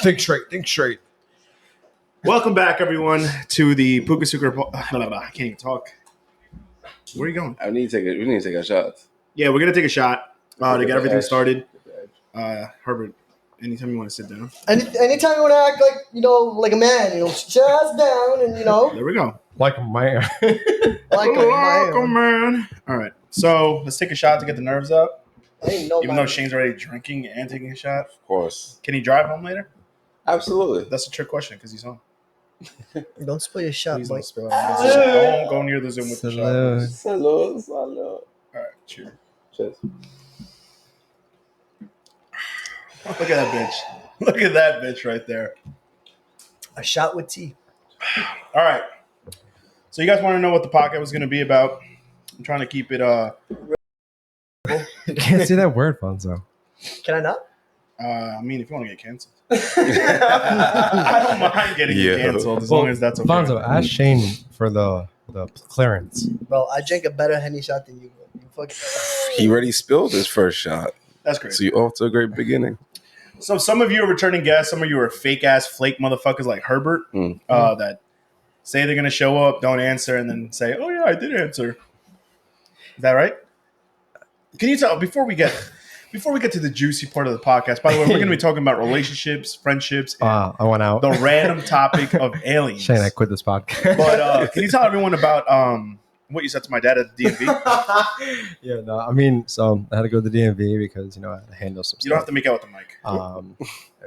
Think straight. Welcome back, everyone, to the Puka Sugar. I can't even talk. Where are you going? We need to take our shots. Yeah, we're gonna take a shot to get everything started. Herbert, anytime you want to sit down. Anytime you want to act like a man, just down and There we go. Like a man. like a man. Man. All right, so let's take a shot to get the nerves up. Ain't Even though Shane's already drinking and taking a shot, Of course. can he drive home later? Absolutely. That's a trick question because he's home. Don't spill your shot, Please boy. don't spill it. Don't go near the Zoom with the shot. Salud. All right, cheers. Cheers. Look at that bitch. Look at that bitch right there. A shot with tea. All right. So you guys want to know what the podcast was going to be about? I'm trying to keep it. You can't say that word, Fonzo. Can I not? I mean, if you want to get canceled, I don't mind getting canceled as long as that's okay. Fonzo, ask Shane for the clearance. Bro, I drank a better Henny shot than you. You fucking. He already spilled his first shot. That's great. So you're off to a great beginning. So some of you are returning guests. Some of you are fake ass flake motherfuckers like Herbert that say they're gonna show up, don't answer, and then say, "Oh yeah, I did answer." Is that right? Can you tell before we get to the juicy part of the podcast? By the way, we're gonna be talking about relationships, friendships, and I went out. the random topic of aliens. Shane, I quit this podcast. But can you tell everyone about what you said to my dad at the DMV? Yeah, no, I mean, so I had to go to the DMV because I had to handle some stuff. You don't have to make out with the mic.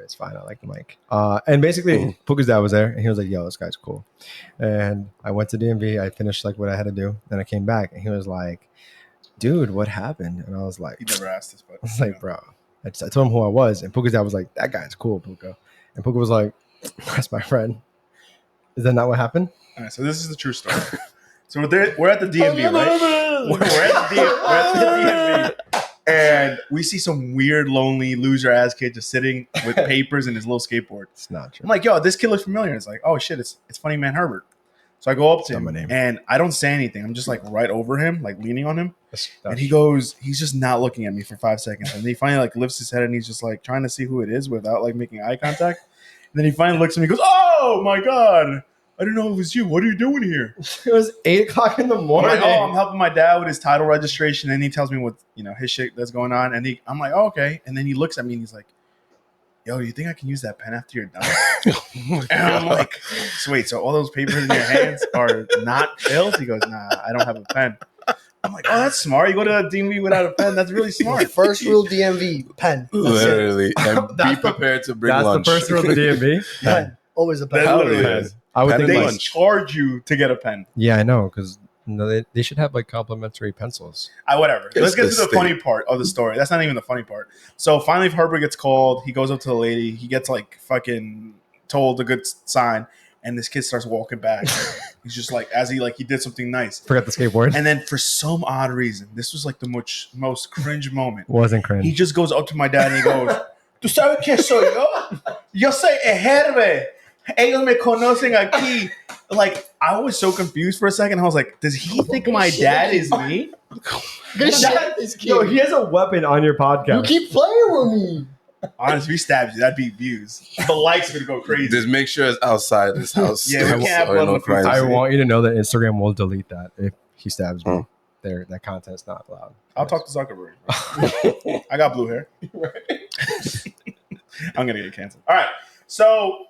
It's fine. I like the mic. And basically, Puka's dad was there, and he was like, "Yo, this guy's cool." And I went to DMV. I finished what I had to do. Then I came back, and he was like, "Dude, what happened?" And I was like, He never asked this, but I was like, "Bro," I told him who I was, and Puka's dad was like, "That guy's cool, Puka." And Puka was like, "That's my friend." Is that not what happened? All right, so this is the true story. So we're at the DMV, right? We're at the DMV, and we see some weird, lonely, loser-ass kid just sitting with papers and his little skateboard. It's not true. I'm like, yo, this kid looks familiar. It's like, oh, shit, it's Funny Man Herbert. So I go up to him, and I don't say anything. I'm just right over him, leaning on him. And he goes, he's just not looking at me for 5 seconds. And then he finally lifts his head, and he's just trying to see who it is without making eye contact. And then he finally looks at me and goes, oh, my God. I didn't know it was you. What are you doing here? It was 8:00 in the morning. I'm like, I'm helping my dad with his title registration. And he tells me what, his shit that's going on. And I'm like, oh, okay. And then he looks at me and he's like, yo, you think I can use that pen after you're done? And I'm like, so wait, so all those papers in your hands are not filled? He goes, nah, I don't have a pen. I'm like, oh, that's smart. You go to a DMV without a pen. That's really smart. First rule DMV, pen. Literally. And be prepared to bring lunch. That's the first rule of the DMV? Pen. Always a pen. That literally is. I would think They charge you to get a pen. Yeah, I know, because they should have complimentary pencils. Whatever. Let's get to the funny part of the story. That's not even the funny part. So finally, if Herbert gets called, he goes up to the lady. He gets fucking told a good sign, and this kid starts walking back. He's just as he did something nice. Forgot the skateboard. And then for some odd reason, this was the most cringe moment. Wasn't cringe. He just goes up to my dad and he goes, ¿Tú sabes quién soy yo? Yo soy Herbe. Ellos me conocen aquí. I was so confused for a second. I was like, does he think my dad is me? Good shit. Yo, he has a weapon on your podcast. You keep playing with me. Honestly, if he stabs you, that'd be views. The likes would go crazy. Just make sure it's outside this house. Yeah, we can't have blood on the crimes. I want you to know that Instagram will delete that if he stabs me. That content's not allowed. I'll talk to Zuckerberg. I got blue hair. I'm going to get canceled. All right. So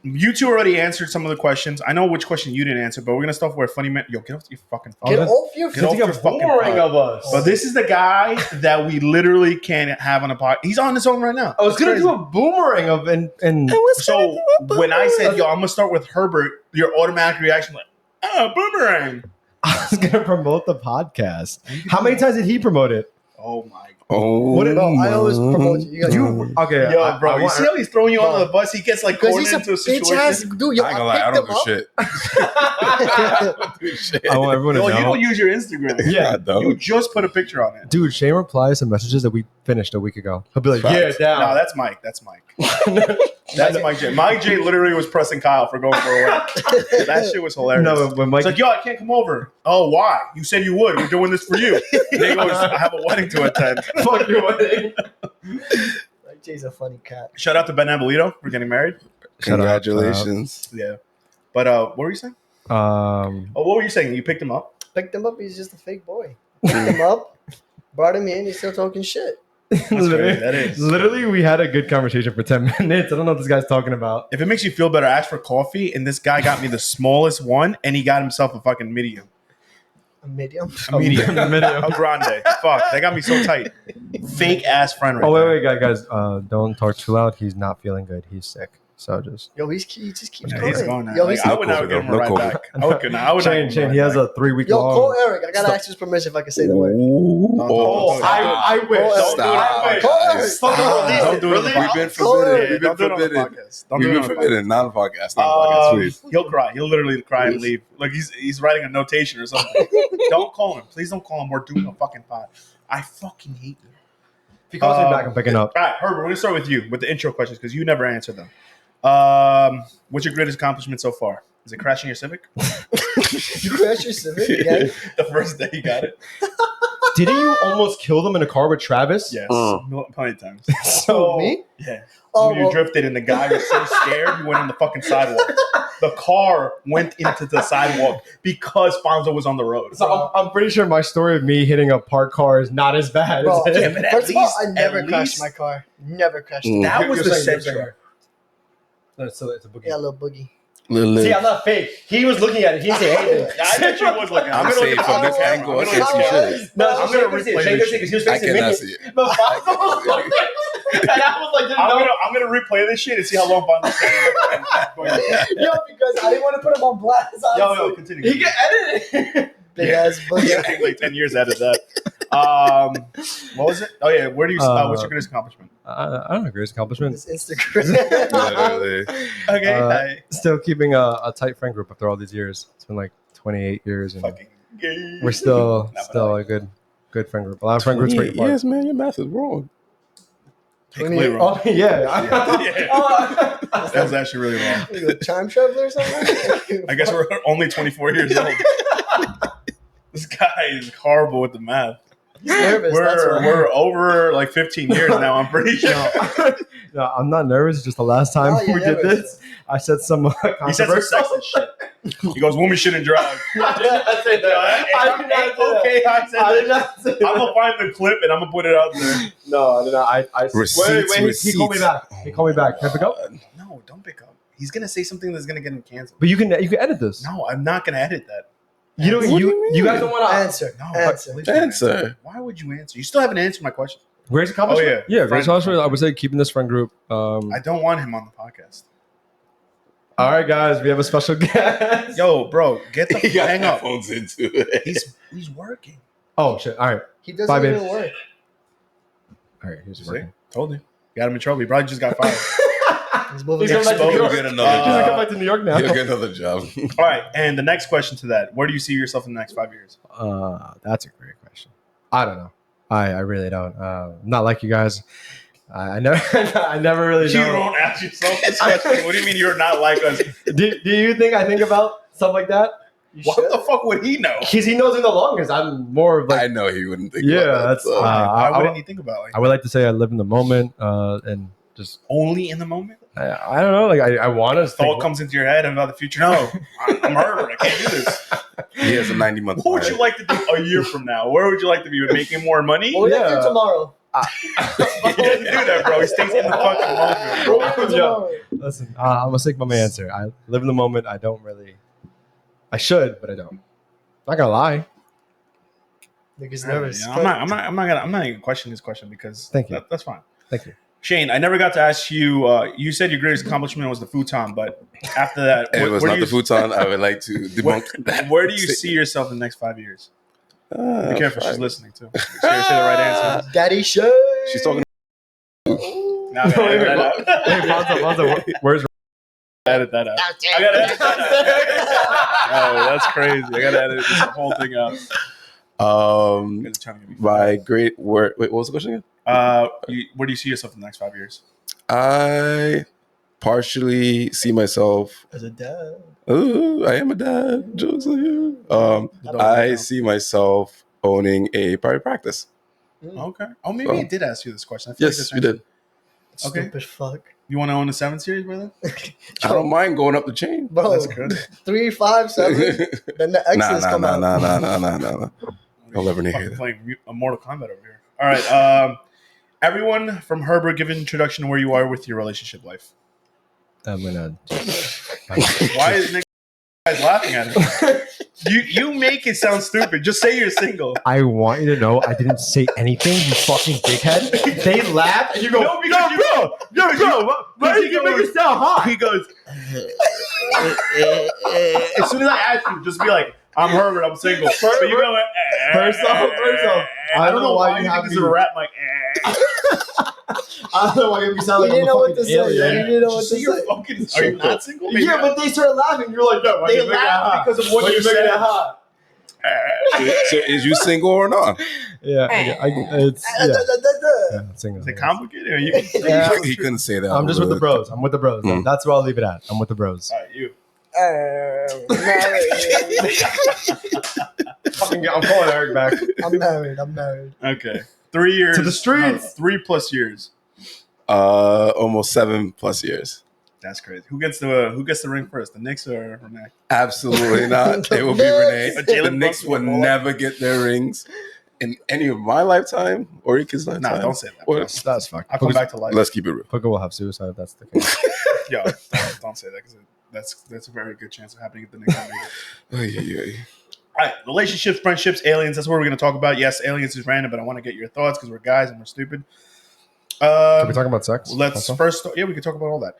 you two already answered some of the questions. I know which question you didn't answer, but we're going to start with Funny Man. Yo, get off your fucking phone. Get off your fucking boring of us. But this is the guy that we literally can't have on a podcast. He's on his own right now. I was going to do a boomerang of and so when I said, yo, I'm going to start with Herbert, your automatic reaction boomerang. I was going to promote the podcast. How many times did he promote it? Oh, my God. Oh, I always promote you. Okay, yo, bro, you see how he's throwing you under the bus? He gets cornered into a situation. Dude, I ain't gonna lie, I don't do shit. I want everyone to know. You don't use your Instagram. Yeah, I don't. You just put a picture on it. Dude, Shane replies to messages that we finished a week ago. He'll be like, yeah, down. No, that's Mike. That's Mike J. Mike J literally was pressing Kyle for going for a walk. That shit was hilarious. No, when Mike... It's like, yo, I can't come over. Oh, why? You said you would. We're doing this for you. And he goes, I have a wedding to attend. Fuck your wedding. Jay's a funny cat. Shout out to Ben Abolito for getting married. Shut up. Congratulations. Yeah. But what were you saying? Um, Oh, what were you saying? You picked him up? Picked him up. He's just a fake boy. Picked him up, brought him in. He's still talking shit. literally, That is literally, we had a good conversation for 10 minutes. I don't know what this guy's talking about. If it makes you feel better, ask for coffee. And this guy got me the smallest one, and he got himself a fucking medium. A medium. A medium. Medium. A grande. Fuck, that got me so tight. Fake ass friend right Oh, there. wait, guys. Don't talk too loud. He's not feeling good. He's sick. So just Yo, he just keeps Yeah, going. he's going now. Yo, Like, he's, I would No not COVID, give him no a ride COVID. back. I would not. Shane, he has a 3-week yo, long. call Eric. I gotta Stop. ask his permission if I can say the word. Oh, I wish. Stop. I wish. Call Eric. Stop. Don't do it on the We've been podcast. forbidden. We've Don't been do it on the forbidden. podcast. Don't We've do it been on the podcast. forbidden. Not a podcast. Not a podcast, please. He'll cry. He'll literally cry and Please. leave. Like he's writing a notation or something. Don't call him. Please don't call him. We're doing a fucking pod. I fucking hate you. If he calls me back, I'm picking up. All right, Herbert, we're gonna start with you with the intro questions because you never answered them. What's your greatest accomplishment so far? Is it crashing your Civic? You crashed your Civic again? The first day you got it? Didn't you almost kill them in a car with Travis? Yes, plenty of times. Who, me? Yeah. Oh, When you well, drifted and the guy was so scared, he went on the fucking sidewalk. The car went into the sidewalk because Fonzo was on the road. So I'm pretty sure my story of me hitting a parked car is not as bad bro, as it. but at first of all, I least- never at crashed least- my car. Never crashed Mm. it. That was You're the saying- center. No, it's a boogie. Yeah, little boogie. See, I'm not fake. He was looking at it. He didn't say anything. I bet you was looking. I'm gonna saying look from at this the angle, I camera. can't see shit. No, I'm gonna replay this shit. because he was I facing cannot me. see it. But Fonzo was looking, and I was like, I'm gonna replay this shit and see how long Fonzo's saying. Yo, because I didn't want to put him on blast. Yo, honestly. continue. he can edit it. Big ass boogie. Yeah, take like 10 years out of that. What was it? Oh yeah, where do you? What's your greatest accomplishment? I don't know, greatest accomplishment. His Instagram. Literally. Okay, hi. Still keeping a tight friend group after all these years. It's been like 28 years, and Fucking gay. we're still Nah, but I a good friend group. A lot of friend groups break apart. Yes, man, your math is wrong. Completely wrong. Oh yeah. Yeah. Oh. That was actually really wrong. You a time traveler or something? I guess we're only 24 years old. This guy is horrible with the math. He's nervous. That's why. We're over like 15 years now. I'm pretty sure. No, I'm not nervous. Just the last time Oh, you're we did nervous. this, I said some He said some sexist shit. He goes, "Women shouldn't drive." I did not say that. I did not say that. Okay, I said I that. did not say I'm that. gonna find the clip and I'm gonna put it out there. No, I did not. I Receipts, He called me back. He called me back. Can I pick up? No, don't pick up. He's gonna say something that's gonna get him canceled. But you can edit this. No, I'm not gonna edit that. You don't. What do You you guys don't want to Answer. No, Answer. please don't Answer. Why would you answer? You still haven't answered my question. Greatest accomplishment. Oh, yeah. Yeah, greatest Friend- accomplishment. I would say keeping this friend group. I don't want him on the podcast. All right, guys, we have a special guest. Yo, bro, get the He got hang up. headphones into it. He's working. Oh shit! All right, He doesn't Bye, babe. even work. all right. Here's See? working. Told you. Got him in trouble. He probably just got fired. He's moving. He's going back to New You'll York. get He's another gonna job. come back to New York now. You'll get another job. All right, and the next question to that: where do you see yourself in the next 5 years? That's a great question. I don't know. I really don't. Not like you guys. I never I never really You know. don't ask yourself this question. What do you mean you're not like us? Do you think I think about stuff like that? What the fuck would he know? Because he knows it the longest. I'm more of I like know he wouldn't think Yeah, about that. that's- so. Why I- wouldn't he think about it? I would like to say I live in the moment and just Only in the moment? I don't know. Like I want to Thought comes into your head about the future. No, I'm Herbert. I can't do this. He has a 90-month What would you like to do a year from now? Where would you like to be? Making more money? What we Yeah. do tomorrow? He doesn't do that, bro. He stays in the fucking moment, bro. What we do tomorrow? Listen, I'm gonna stick by my answer. I live in the moment. I don't really. I should, but I don't. Not gonna lie. Nigga's nervous. Yeah, I'm not gonna question this question because Thank you. That's fine. Thank you. Shane, I never got to ask you. You said your greatest accomplishment was the futon, but after that, If it was where not do the you- futon, I would like to debunk that. Where do you statement. see yourself in the next 5 years? Be Uh, careful, she's fine. listening too. She say the right answer. Daddy Shay. She's talking. Now I gotta edit that out. Hey, Fonzo, where's Edit that out. I gotta edit that out. Oh, that's crazy. I gotta edit this whole thing out. You guys are trying to get me My great word. Wait, what was the question again? where do you see yourself in the next 5 years? I partially see myself. As a dad. Ooh, I am a dad. Jokes on you. I see myself owning a private practice. Okay. Oh, maybe I did ask you this question. I feel like Yes, this we did. Okay. Stupid fuck. You want to own a 7 Series, brother? I don't mind going up the chain. Bro, That's good. 3, 5, 7. Then the X's come out. Nah. I'll never hear Fucking that. playing a Mortal Kombat over here. All right. Everyone from Herbert, give an introduction to where you are with your relationship life. I'm gonna. Why is Nick guys laughing at him? You make it sound stupid. Just say you're single. I want you to know I didn't say anything, you fucking dickhead. They laugh and you go, No, because why did you make it sound hot? He goes. As soon as I ask you, just be like, "I'm Herbert. I'm single." But you go. First off, I don't know why you think this is a rap like. I don't know why you sound He like didn't I'm know a what to fucking say. alien. He didn't know what Just to say you're say. fucking. Are you not single? Maybe Yeah, but they started laughing. You're like, no, why they you make it laugh hot? because of what Why you you making said. it hot? So is you single or not? Yeah, it's single. Is it complicated? Or you Yeah. He couldn't say that. I'm just with the bros. I'm with the bros. Mm. That's where I'll leave it at. I'm with the bros. All right, you. I'm calling Eric back. I'm married. Okay. 3 years To the streets. 3+ years. Almost 7+ years. That's crazy. Who gets the ring first? The Knicks or Renee? Absolutely not. It will be Renee. But The Jalen Knicks Brunson would will never get their rings in any of my lifetime or Ike's lifetime. Nah, don't say that. Or- bro. That's fucked. I'll come back to life. Let's keep it real. Puka will have suicide if that's the case. Yo, don't say that because that's a very good chance of happening if the Knicks don't make it. All right, relationships, friendships, aliens. That's what we're going to talk about. Yes, aliens is random, but I want to get your thoughts because we're guys and we're stupid. Can we talk about sex? Let's also? first. Yeah, we can talk about all that.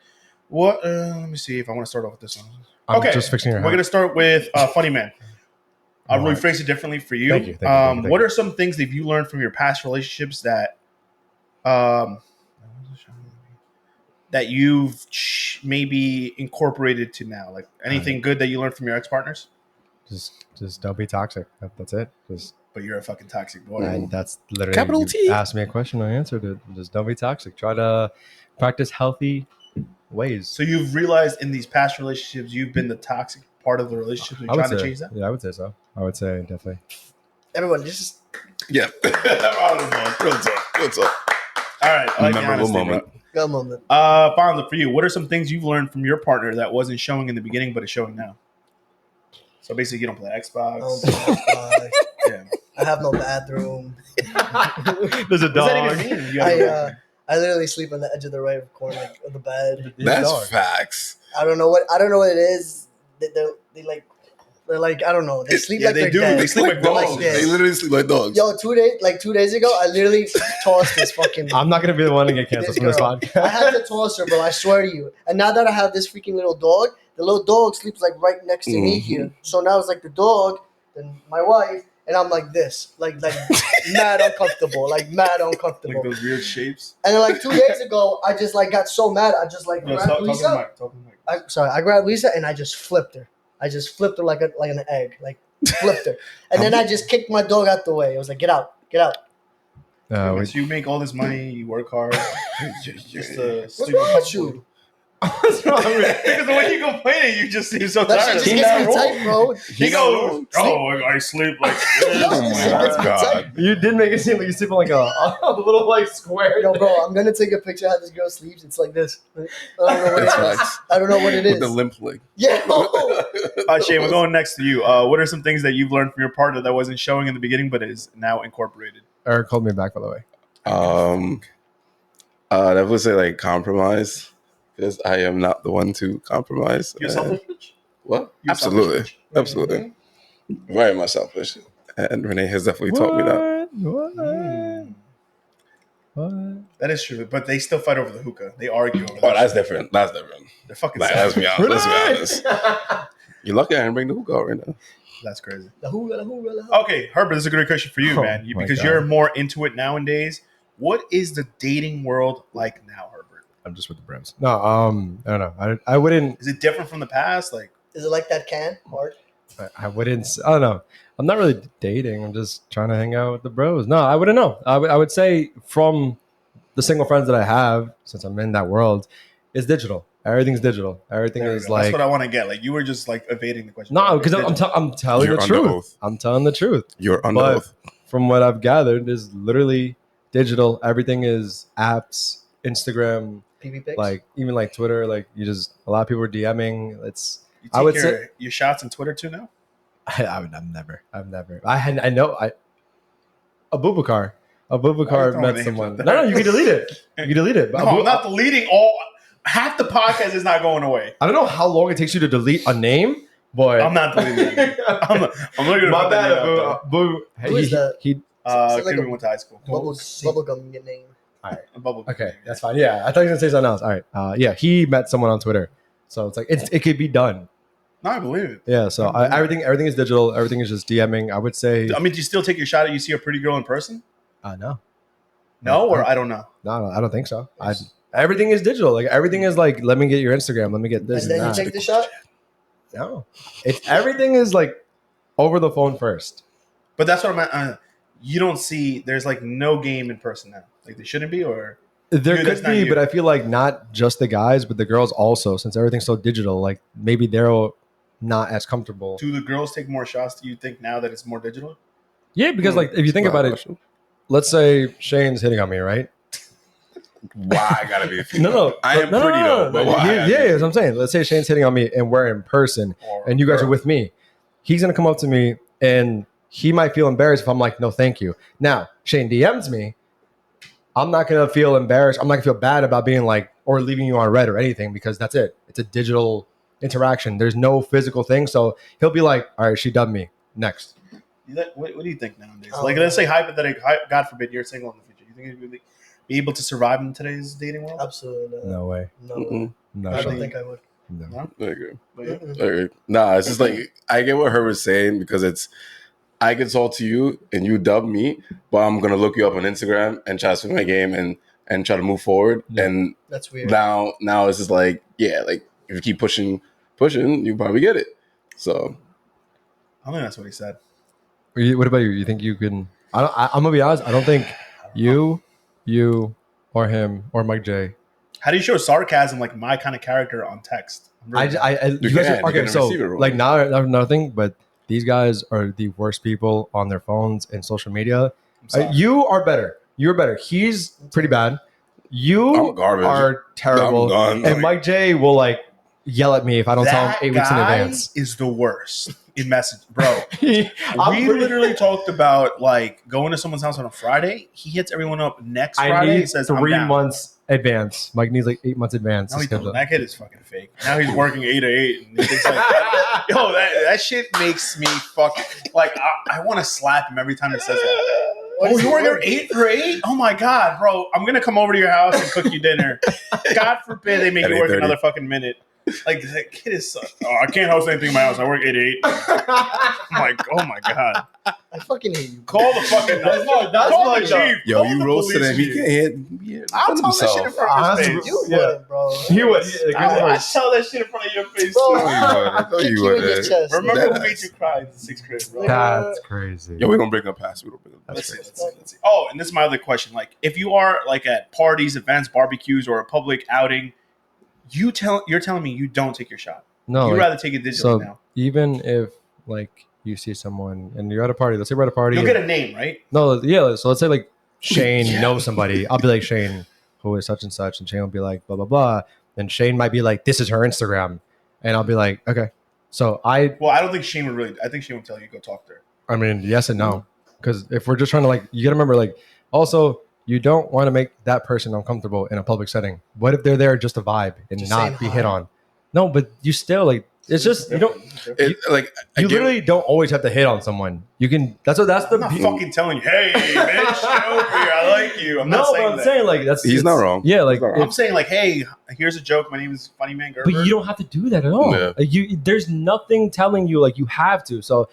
What? Let me see if I want to start off with this one. I'm Okay, just fixing your We're hat. going to start with Funny Man. I'll All right. rephrase it differently for you. Thank you, thank you. What are some things that you learned from your past relationships that you've maybe incorporated to now? Like anything good that you learned from your ex-partners? Just don't be toxic. That's it. But you're a fucking toxic boy. And that's literally Capital you T. asked me a question, I answered it. Just don't be toxic. Try to practice healthy ways. So you've realized in these past relationships you've been the toxic part of the relationship. You're trying to change that? Yeah, I would say so. I would say definitely. Everyone, just Yeah. Real talk. All right. I like the Memorable honesty, moment. bro. go moment. Fonda, for you, what are some things you've learned from your partner that wasn't showing in the beginning but is showing now? So basically, you don't play Xbox. I don't play Xbox. Yeah. I have no bathroom. There's a What does dog. that even mean? You gotta I literally sleep on the edge of the right corner like, of the bed. There's a That's dog. facts. I don't know what it is. They're like I don't know. They sleep yeah, like they they're do. dead. They sleep like dogs. dogs. this. They literally sleep like dogs. Yo, 2 days ago, I literally tossed this fucking. I'm not gonna be the one to get canceled This from this girl. I podcast. had to toss her, bro. I swear to you. And now that I have this freaking little dog, the little dog sleeps like right next to me Mhm. here. So now it's like the dog, then my wife, and I'm like this, like mad uncomfortable, like mad uncomfortable. Like those weird shapes. And then like 2 days ago, I just like got so mad. I just like Yo, grabbed talk to the Lisa. mic. Talk to the mic. I grabbed Lisa and I just flipped her. I just flipped her like an egg, like flipped her. And then I just kicked my dog out the way. I was like, get out. So you make all this money, you work hard, just to What's sleep wrong with comfortably. you? What's wrong with Because when you complaining, you just seem so That tired. shit of just it. gets me tight, bro. He goes, I sleep like this. Oh my god. You did make it seem like you sleep on like a little like square. Yo, bro, I'm gonna take a picture of how this girl sleeps. It's like this. I don't know what it That's is. facts. I don't know what it is. With the limp leg. Yeah. Shane, we're going next to you. What are some things that you've learned from your partner that wasn't showing in the beginning but is now incorporated? Eric called me back, by the way. I would say like compromise because I am not the one to compromise. You're And- selfish, bitch? What? You're Absolutely. selfish, Absolutely. Very much selfish. And Renee has definitely taught me that. What? That is true, but they still fight over the hookah. They argue over Oh, that. that's shit. different. That's different. They're fucking Like, savage. let's be honest. You're lucky I didn't bring the hookah out right now. That's crazy. La hoorah. Okay, Herbert, this is a great question for you, Oh, man. my Because God. you're more into it nowadays. What is the dating world like now, Herbert? I'm just with the bros. No, I don't know. I wouldn't. Is it different from the past? Like, Is it like that can? Hard? I wouldn't. I don't know. I'm not really dating. I'm just trying to hang out with the bros. No, I wouldn't know. I would say from the single friends that I have, since I'm in that world, is digital. Everything's digital. Everything there we is go. like That's what I want to get. Like, you were just like evading the question. no, because It's I'm telling You're the under truth. oath. I'm telling the truth. You're under But oath. from what I've gathered, is literally digital. Everything is apps. Instagram, PV pics. like even like Twitter, like you just a lot of people are DMing. It's You I would take say your shots on Twitter too now? I've never. I know Abubakar. Why are you Abubakar throwing met names someone. out No, there? you can delete it. You can delete it. But No, I'm not deleting all. Half the podcast is not going away. I don't know how long it takes you to delete a name, but I'm not deleting that. I'm looking My at bad, that name out Boo. Hey, Who is that? He Is it like kid a we went to high school. bubblegum name. A bubble. okay, that's fine. Yeah, I thought you were gonna say something else. All right. Yeah, he met someone on Twitter, so it's like it could be done. No, I believe it. Yeah. So I believe it. everything is digital. Everything is just DMing. I would say. I mean, do you still take your shot if you see a pretty girl in person? No. No, or I don't know. No, I don't think so. Everything is digital. Like everything is like, let me get your Instagram. Let me get this And then you that. take the shot. No, everything is like over the phone first. But that's what I'm. You don't see. There's like no game in person now. Like there shouldn't be, or There that's could not be, you. but I feel like not just the guys, but the girls also, since everything's so digital. Like maybe they're not as comfortable. do the girls take more shots? Do you think now that it's more digital? Yeah, because like if you think about it, let's say Shane's hitting on me, right? Why I gotta be a female? No, I am pretty though. But why? Yeah, that's what I'm saying. Let's say Shane's hitting on me and we're in person and you guys are with me. He's gonna come up to me and he might feel embarrassed if I'm like, no, thank you. Now, Shane DMs me. I'm not gonna feel embarrassed. I'm not gonna feel bad about being like or leaving you on red or anything because that's it. It's a digital interaction. There's no physical thing. So he'll be like, all right, she dubbed me. Next. What do you think nowadays? Like, let's say hypothetically, God forbid, you're single in the future. You think you'd really be able to survive in today's dating world? Absolutely not. No way. No way. No. I don't Shane. think I would. No. Okay. Nah, it's just like I get what her was saying because it's I can talk to you and you dub me, but I'm gonna look you up on Instagram and try to swing my game and try to move forward. Yeah. And That's weird. now it's just like like if you keep pushing, you probably get it. So I think that's what he said. What about you? You think you can? I'm gonna be honest. I don't think you, or him, or Mike J. How do you show sarcasm like my kind of character on text? You guys can, okay. you So receive it wrong. like now another thing, but these guys are the worst people on their phones and social media. I'm sorry. You are better. You're better. He's pretty bad. You I'm garbage. are terrible. I'm done. And Mike J will like yell at me if I don't tell him 8 weeks in advance. Is the worst in message, bro. I'm We pretty- literally talked about like going to someone's house on a Friday. He hits everyone up next I Friday. need He says 3 I'm down. months advance. Mike needs like 8 months advance. No, to he schedule. don't. That kid is fucking fake. Now he's working 8 to 8. And he thinks like, yo, that shit makes me fucking like I want to slap him every time he says that. Oh, you work 8 for 8? Oh my god, bro! I'm gonna come over to your house and cook you dinner. God forbid they make At you work 8:30. another fucking minute. Like that kid is. So, I can't host anything in my house. I work 8 to 8. I'm like, oh my god. I fucking hate you. Call the fucking. That's call like the chief. Yo, Call you the roasted police him. He chief. can't hit. I'll tell that shit in front of his face. You Yeah. wouldn't, bro. He would. I tell that shit in front of your face. Bro, too. I'll kick you in your chest. Remember who That- made you cry in the 6th grade, bro? That's crazy. Yo, we don't bring up past. We don't bring up Let's past. see. Oh, and this is my other question. Like, if you are like at parties, events, barbecues, or a public outing, you're telling me you don't take your shot. No, You'd like, rather take it digitally so now. even if like you see someone and you're at a party, let's say we're at a party. You'll get a name, right? No, yeah. So let's say like Shane Yeah. knows somebody. I'll be like, Shane, who is such and such, and Shane will be like, blah blah blah. And Shane might be like, this is her Instagram, and I'll be like, okay. So Well, I don't think Shane would really. I think Shane would tell you go talk to her. I mean, yes and no, because if we're just trying to like, you gotta remember like, also you don't want to make that person uncomfortable in a public setting. What if they're there just to vibe and Just not saying be hi. hit on? No, but you still like. It's just you don't. It, like I You get- literally don't always have to hit on someone. You can. That's the I'm not beauty. fucking telling you, hey, bitch, get over here. I like you. I'm No, not but saying I'm that. saying like that's. He's it's- not wrong. Yeah, like. He's not wrong. I'm saying like, hey, here's a joke. My name is Funny Man Gerber. But you don't have to do that at all. Yeah. Like, there's nothing telling you like you have to. So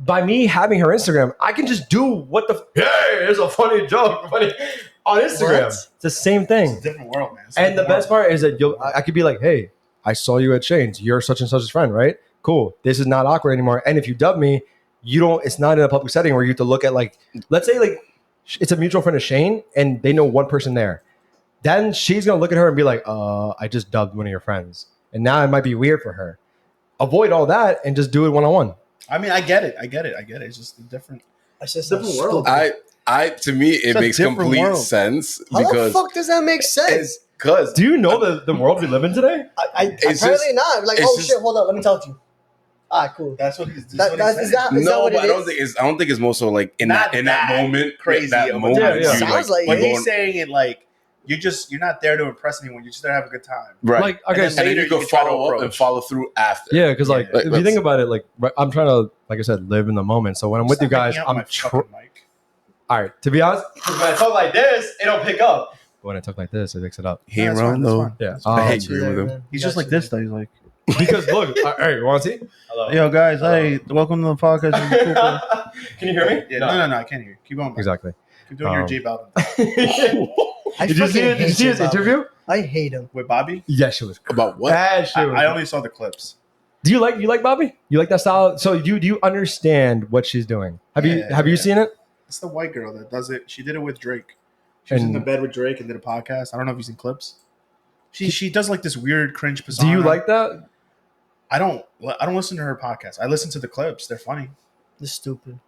by me having her Instagram, I can just do what the. Hey, here's a funny joke. Funny on Instagram. What? It's the same It's a thing. different world, man. It's a And the different best world. part is that I could be like, hey, I saw you at Shane's. You're such and such's friend, right? Cool. This is not awkward anymore. And if you dub me, you don't. It's not in a public setting where you have to look at like, let's say like, it's a mutual friend of Shane, and they know one person there. Then she's gonna look at her and be like, I just dubbed one of your friends, and now it might be weird for her. Avoid all that and just do it one on one. I mean, I get it. It's just a different. It's just Different so world. stupid. To me, it a makes different complete world. sense How the because fuck does that make sense? because Do you know the world we live in today? It's Apparently just- not. Like, it's oh just- shit, hold up, let me talk to you. All right, cool. That's what he's. Is that no, what but it I don't is? think it's. I don't think it's more so like in Not that that moment, crazy That of a moment, time. where Yeah. you, Sounds like you're it. But he's going- saying it like you're not there to impress anyone. You're just there to have a good time. right. Like, And okay, then so- and then later you can you can try to follow up and approach. follow through after. yeah, because like Yeah. if you think about it, like I'm trying to, like I said, live in the moment. So when I'm with you Stop guys, picking up I'm my fucking mic. all right. To be honest, 'cause when I talk like this, it don't pick up. But when I talk like this, it picks it up. He No, ain't that's wrong fine, that's though. fine. Yeah. That's fine. I Um, hate agree with him. man. He's Got just like you this there. though. He's like, because look, all right, you want to see? Hello. yo guys, hey, welcome to the podcast. Can you hear me? Yeah, no, I can't hear you. Keep going. Bro. Exactly. Keep doing your Um, J Balvin Did you see it? Did you see his interview? I hate him. with Bobby. Yeah, she was. About what? That shit was. I only saw the clips. Do you like Bobby? You like that style? So do you understand what she's doing? Have you Yeah. seen it? It's the white girl that does it. She did it with Drake. She was in And- the bed with Drake and did a podcast. I don't know if you've seen clips. She does like this weird cringe persona. Do you like that? I don't listen to her podcast. I listen to the clips. They're funny. They're stupid.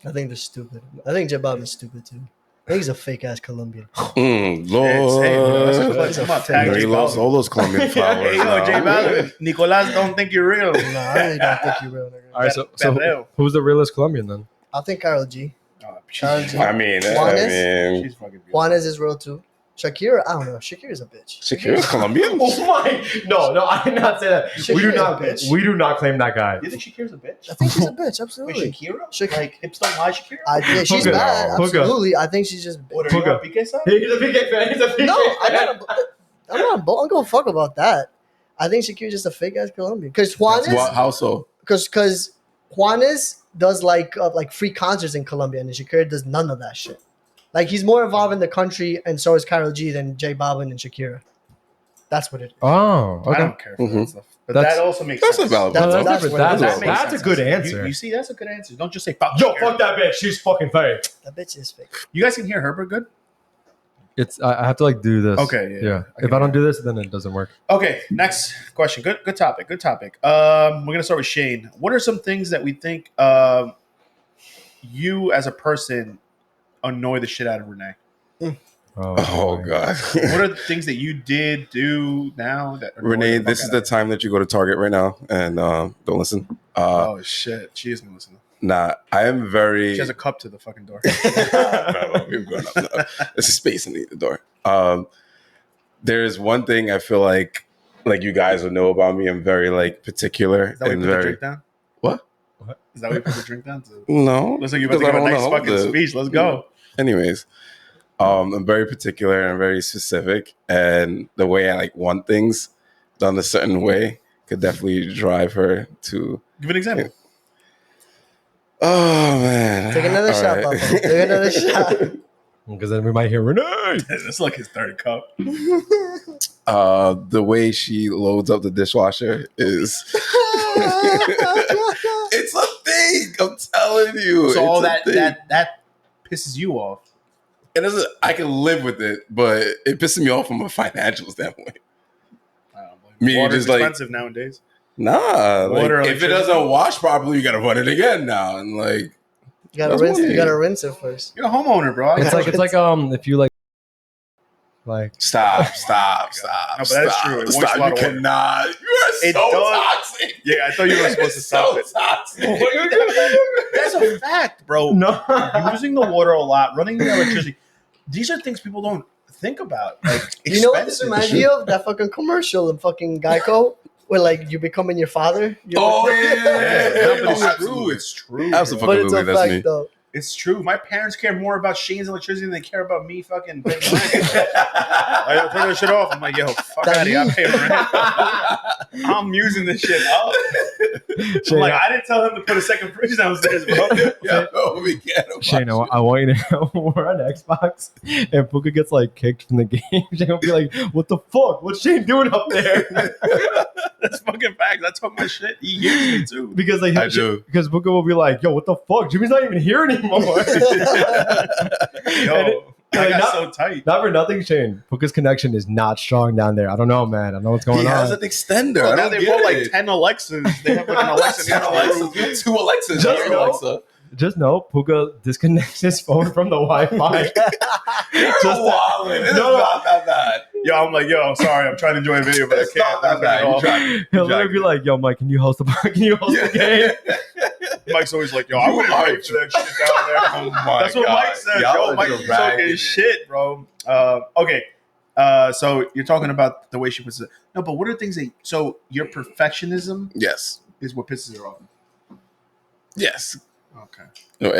I think they're stupid. I think J Balvin's stupid too. I think he's a fake ass Colombian. Lord. Hey, that's a clip. Come on, tag He J lost Balvin. all those Colombian flowers. Hey, yo, now. J Balvin. Nicolas don't think you're real. No, I really don't think you're real. Nigga. All right, so Perreo. who's the realest Colombian then? I think Karol G. Oh, Charles- I mean, she's fucking beautiful. Juanes is real too. Shakira, I don't know. Shakira's a bitch. Shakira's Colombian. Oh my! No, I did not say that. Shakira's a bitch. We do not claim that guy. You think Shakira's a bitch? I think she's a bitch. Wait, Absolutely. Shakira? Like hips don't lie, Shakira? Yeah, she's Puka. bad. Puka. Absolutely. I think she's just. What are you Puka. on PK side? He's a PK fan. He's a PK No, I'm fan. not. I'm not. I don't give a fuck about that. I think Shakira's just a fake ass Colombian. Because What? Juanes, How so? because Juanes does like free concerts in Colombia, and Shakira does none of that shit. Like he's more involved in the country, and so is Karol G than J Balvin and Shakira. That's what it is. Oh, I okay. don't care for Mhm. that stuff. But That's- that also makes That's a sense. valid That's- point. that's different. what it That's, is. That makes that's a sense. good answer. You see, that's a good answer. Don't just say fuck. Yo, Shakira. fuck that bitch. She's fucking fake. That bitch is fake. You guys can hear Herbert good? It's I have to like do this. Okay, yeah. I If can I don't do this, then it doesn't work. Okay, next question. Good topic. Good topic. We're gonna start with Shane. What are some things that we think you as a person annoy the shit out of Renee? Oh my God. What are the things that you did do now that annoy Renee, the fuck this is out the of time that you go to Target right now and don't listen. her? Oh shit, she isn't listening. Nah, I am very. She has a cup to the fucking door. No, we've grown up. No. There's a space in the door. There's one thing I feel like you guys would know about me. I'm very like particular Is that why you and put the very drink down? what? Is that why you put the drink down? No, Looks like you're about to because I give a don't next wanna fucking hold it. speech. Let's go. Anyways, I'm very particular and very specific, and the way I like want things done a certain way could definitely drive her to. Give an example. Oh man! Take another All shot, right. Papa. Take another shot. Because then we might hear Renee. That's like his third cup. The way she loads up the dishwasher is it's a thing. I'm telling you. So all It's a that thing. that pisses you off. It doesn't. I can live with it, but it pisses me off from a financial standpoint. I don't blame Me, you. Water's just like- expensive nowadays. Nah, like, Water, if it electricity. doesn't wash properly, you gotta run it again now, and like You gotta That's rinse. one You thing. gotta rinse it first. You're a homeowner, bro. It's like if you like stop. No, but that is true. It wastes a Stop. lot You of water. cannot. You are It so does. toxic. Yeah, I thought you were supposed to stop it. Toxic. That's a fact, bro. no. Using the water a lot, running the electricity. These are things people don't think about. Like, You know what this expensive reminds shit. me of? That fucking commercial in fucking Geico where like you're becoming your father. You're Oh like- yeah, Yeah, but it's No, true. It's true. bro. Absolutely. But it's a That's fact me. though. It's true. My parents care more about Shane's electricity than they care about me fucking paying rent. I turn that shit off. I'm like, yo, fuck That out of here. I me. pay rent. I'm using this shit up. I'm Shane, like, I didn't tell him to put a second fridge downstairs, bro. Yeah, no, we can't. Shane, I want you to know we're on Xbox and Puka gets like kicked from the game. Shane will be like, "What the fuck? What's Shane doing up there?" That's fucking facts. I talk my shit. He hears me too. Because like I do. because Puka will be like, "Yo, what the fuck? Jimmy's not even here anymore." Yo, And it- I got not- so tight. Not for nothing, Shane. Puka's connection is not strong down there. I don't know, man. I don't know what's going He has on. an extender. Well, I now don't they get bought it. like 10 Alexas. They have like an Alexa in the other room. Two Alexas. Just Your go. Alexa. just know Puka disconnects his phone from the Wi-Fi. Just wilding. It's not that bad. Yo, I'm like, yo, sorry, I'm trying to enjoy a video, but It's I can't. not that bad. You tried it. He'll literally be like, "Yo, Mike, can you host the game?" Mike's always like, yo, I wouldn't are pay for that shit down there. Oh my That's what God. Mike says. Y'all Yo, are Mike, you dragging talking it. shit, bro. Okay. So you're talking about the way she puts it. No, but what are things that? So your perfectionism Yes. is what pisses her off. Yes. Okay. No,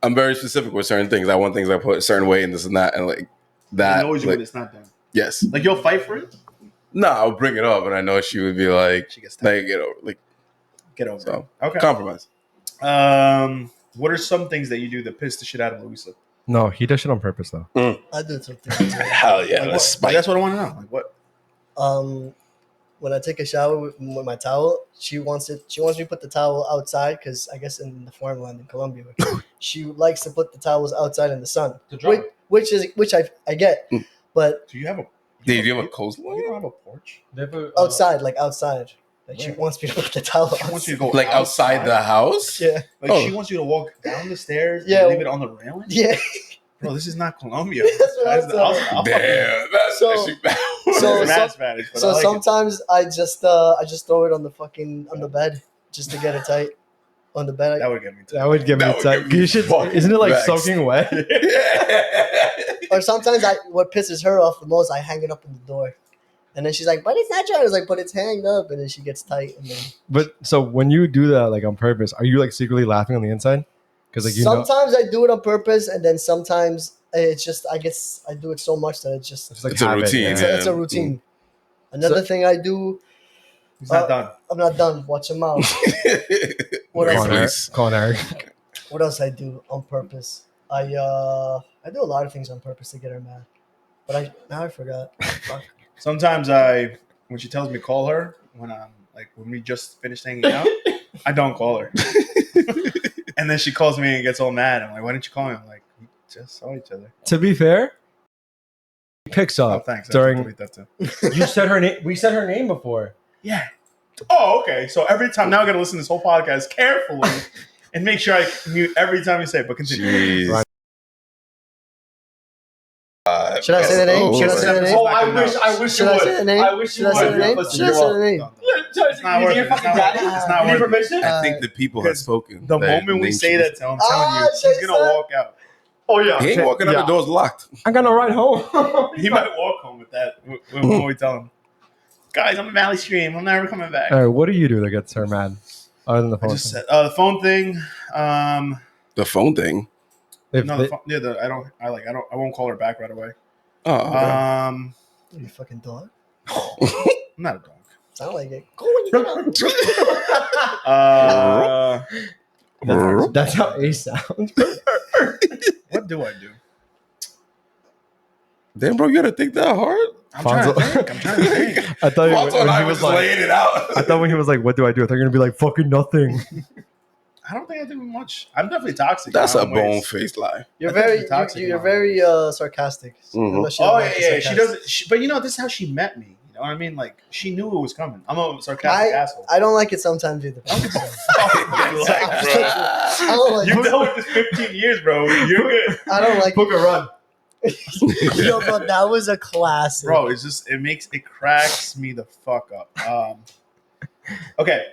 I'm very specific with certain things. I want things I put a certain way and this and that and like that. It annoys you like, when it's not done. yes. Like you'll fight for it. No, I'll bring it up and I know she would be like, She gets tired. get over So it. okay. Compromise. What are some things that you do that piss the shit out of Louisa? No, he does shit on purpose though. I do something. Hell yeah. Like That's what? Like, that's what I want to know. Like what? When I take a shower with my towel, she wants me to put the towel outside because I guess in the farmland in Colombia, she likes to put the towels outside in the sun, To dry. which I get, but Do you have a? Do you have a coastline? You don't have a porch. outside, like she Where? wants me to put the towel She wants you to outside. go Like outside the house? Yeah, Like Oh. she wants you to walk down the stairs Yeah. and leave it on the railing. yeah. Bro, this is not Colombia. That's what I'm I'll saying. fucking- Damn. That's So- actually bad. so- It's mad Spanish, but I So like it. sometimes I just throw it on the bed just to get it tight on the bed. That would get me. That would get me That would tight. get me You should, fucking isn't it like vexed. soaking wet? Or sometimes what pisses her off the most, I hang it up in the door. And then she's like, but it's not dry. I was like, but it's hanged up. And then she gets tight. And then But so when you do that like on purpose, are you like secretly laughing on the inside? Because like sometimes I do it on purpose. And then sometimes it's just, I guess I do it so much that it's just, it's like It's a habit, routine, yeah. it's a routine. Another thing I do, He's not done. I'm not done. Watch your mouth. What Wait, else? Calling Eric. please. Calling Eric. What else I do on purpose? I do a lot of things on purpose to get her mad. But now I forgot. Fuck. Sometimes when she tells me call her, when we just finished hanging out, I don't call her. And then she calls me and gets all mad. I'm like, why didn't you call me? I'm like, we just saw each other. To be fair, he picks Oh, up thanks. I during. delete that too. You said her name. We said her name before. Yeah. Oh, okay. So every time now I gotta listen to this whole podcast carefully and make sure I mute every time you say it. But continue. Jeez. Right. Should I say the name? Oh, Should I say the name? Oh, I wish Should I say the name? I wish Should I say the name? Listen, Should I say the name? It's not worth it. It's not worth it. It's not worth it. permission? I think the people have spoken. The That moment we name say should be- that to him, I'm telling you, shit, he's gonna son. walk out. Oh yeah. He ain't walking out, the door's locked. I got no ride home. He might walk home with that when we tell him, guys, I'm in Valley Stream. I'm never coming back. All right, what do you do that gets her mad? Other than the I phone. just said the phone thing. The phone thing. If No, they- the phone, I won't call her back right away. Oh, okay. I'm Are you fucking dog? not a dog. Sound like it. Go when you get out. that's how Ace sounds. What do I do? Damn, bro, you gotta think that hard. I'm trying to think. I thought Fonzo when and I he was was just like, laying it out. I thought when he was like, "What do I do?" I thought you're gonna be like, "Fucking nothing." I don't think I do much. I'm definitely toxic. That's in a my own ways. bone-faced lie. You're I think very, she's toxic you're in my very ways. sarcastic. Mhm. Unless Oh you're yeah. She sarcastic. doesn't. But this is how she met me. You know what I mean? Like she knew it was coming. I'm a sarcastic asshole. I don't like it sometimes either. I don't like You've it. dealt with this 15 years, bro. You're good, I don't like Book a run. Yo, bro, that was a classic. bro. It's just it cracks me the fuck up. Okay,